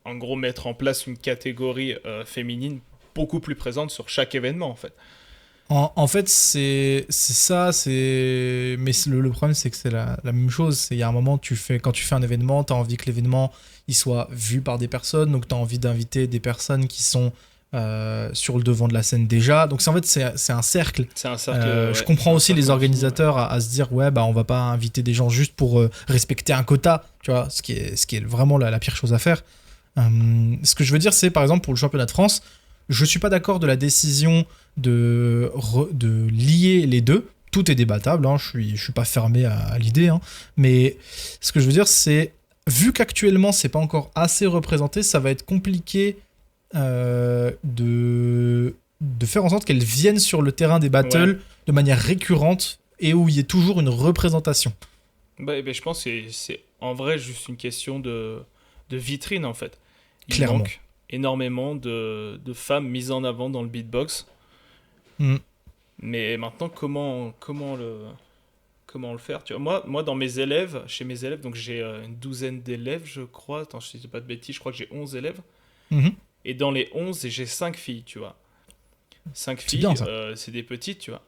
en gros, mettre en place une catégorie féminine beaucoup plus présente sur chaque événement, en fait. En fait, c'est ça, c'est. Mais le problème, c'est que c'est la même chose. Il y a un moment, quand tu fais un événement, tu as envie que l'événement il soit vu par des personnes. Donc, tu as envie d'inviter des personnes qui sont sur le devant de la scène déjà. Donc, en fait, c'est un cercle. C'est un cercle. Je comprends aussi les organisateurs à se dire, ouais, bah, on va pas inviter des gens juste pour respecter un quota. Tu vois, ce qui est vraiment la pire chose à faire. Ce que je veux dire, c'est par exemple pour le championnat de France, je suis pas d'accord de la décision de lier les deux. Tout est débattable, hein, je suis pas fermé à l'idée, hein, mais ce que je veux dire, c'est vu qu'actuellement c'est pas encore assez représenté, ça va être compliqué de faire en sorte qu'elles viennent sur le terrain des battles de manière récurrente et où il y ait toujours une représentation. Bah, je pense que c'est en vrai juste une question de vitrine en fait. Il Clairement. manque énormément de femmes mises en avant dans le beatbox. Mm. Mais maintenant, comment le faire, tu vois, moi, chez mes élèves, donc j'ai une douzaine d'élèves, je crois. Attends, je ne dis pas de bêtises, je crois que j'ai 11 élèves. Mhm. Et dans les 11, j'ai 5 filles, tu vois. 5 filles, bien, ça. C'est des petites, tu vois.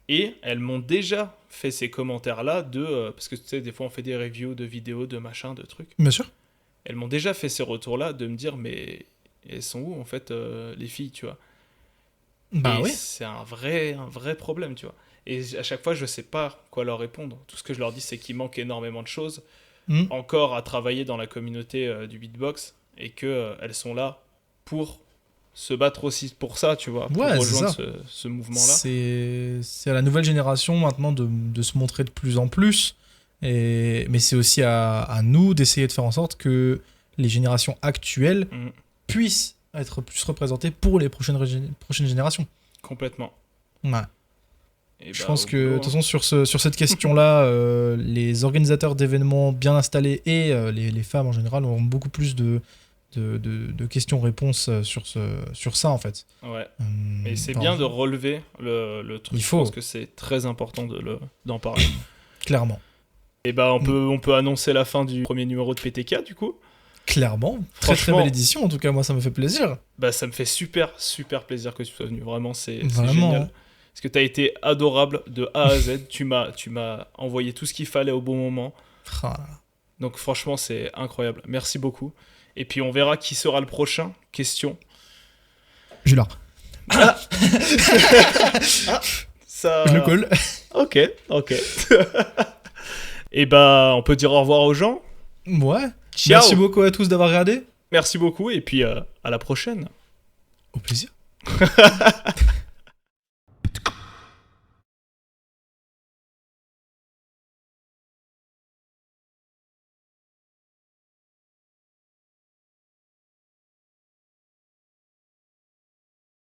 Et elles m'ont déjà fait ces commentaires-là parce que tu sais, des fois on fait des reviews de vidéos, de machins, de trucs. Bien sûr. Elles m'ont déjà fait ces retours-là de me dire, mais elles sont où en fait les filles, tu vois. Bah Et oui. c'est un vrai problème, tu vois. Et à chaque fois, je sais pas quoi leur répondre. Tout ce que je leur dis, c'est qu'il manque énormément de choses Mm. encore à travailler dans la communauté du beatbox et que elles sont là pour se battre aussi pour ça, tu vois, pour Ouais, c'est rejoindre ça. ce mouvement-là. C'est à la nouvelle génération maintenant de se montrer de plus en plus. Mais c'est aussi à nous d'essayer de faire en sorte que les générations actuelles Mm, puissent être plus représentées pour les prochaines générations. complètement. Ouais. Et Je bah, pense au que, de boulot, toute façon, sur cette question-là, les organisateurs d'événements bien installés et les femmes en général auront beaucoup plus de questions-réponses sur ça, en fait. hein. Ouais. Hum, Et c'est non, bien de relever le truc. Il faut. Je pense que c'est très important d'en parler. Clairement. Et bah, on peut annoncer la fin du premier numéro de PTK, du coup. Clairement. Très très Franchement, belle édition, en tout cas, moi, ça me fait plaisir. bah, ça me fait super plaisir que tu sois venu. Vraiment, c'est Vraiment. génial. Parce que tu as été adorable de A à Z. Tu m'as envoyé tout ce qu'il fallait au bon moment. Ah, Donc franchement, c'est incroyable. Merci beaucoup. Et puis on verra qui sera le prochain. Question. Jules, Ça... je le colle. Ok. Et bah, on peut dire au revoir aux gens. Ouais. Ciao. Merci beaucoup à tous d'avoir regardé. Merci beaucoup et puis à la prochaine. Au plaisir.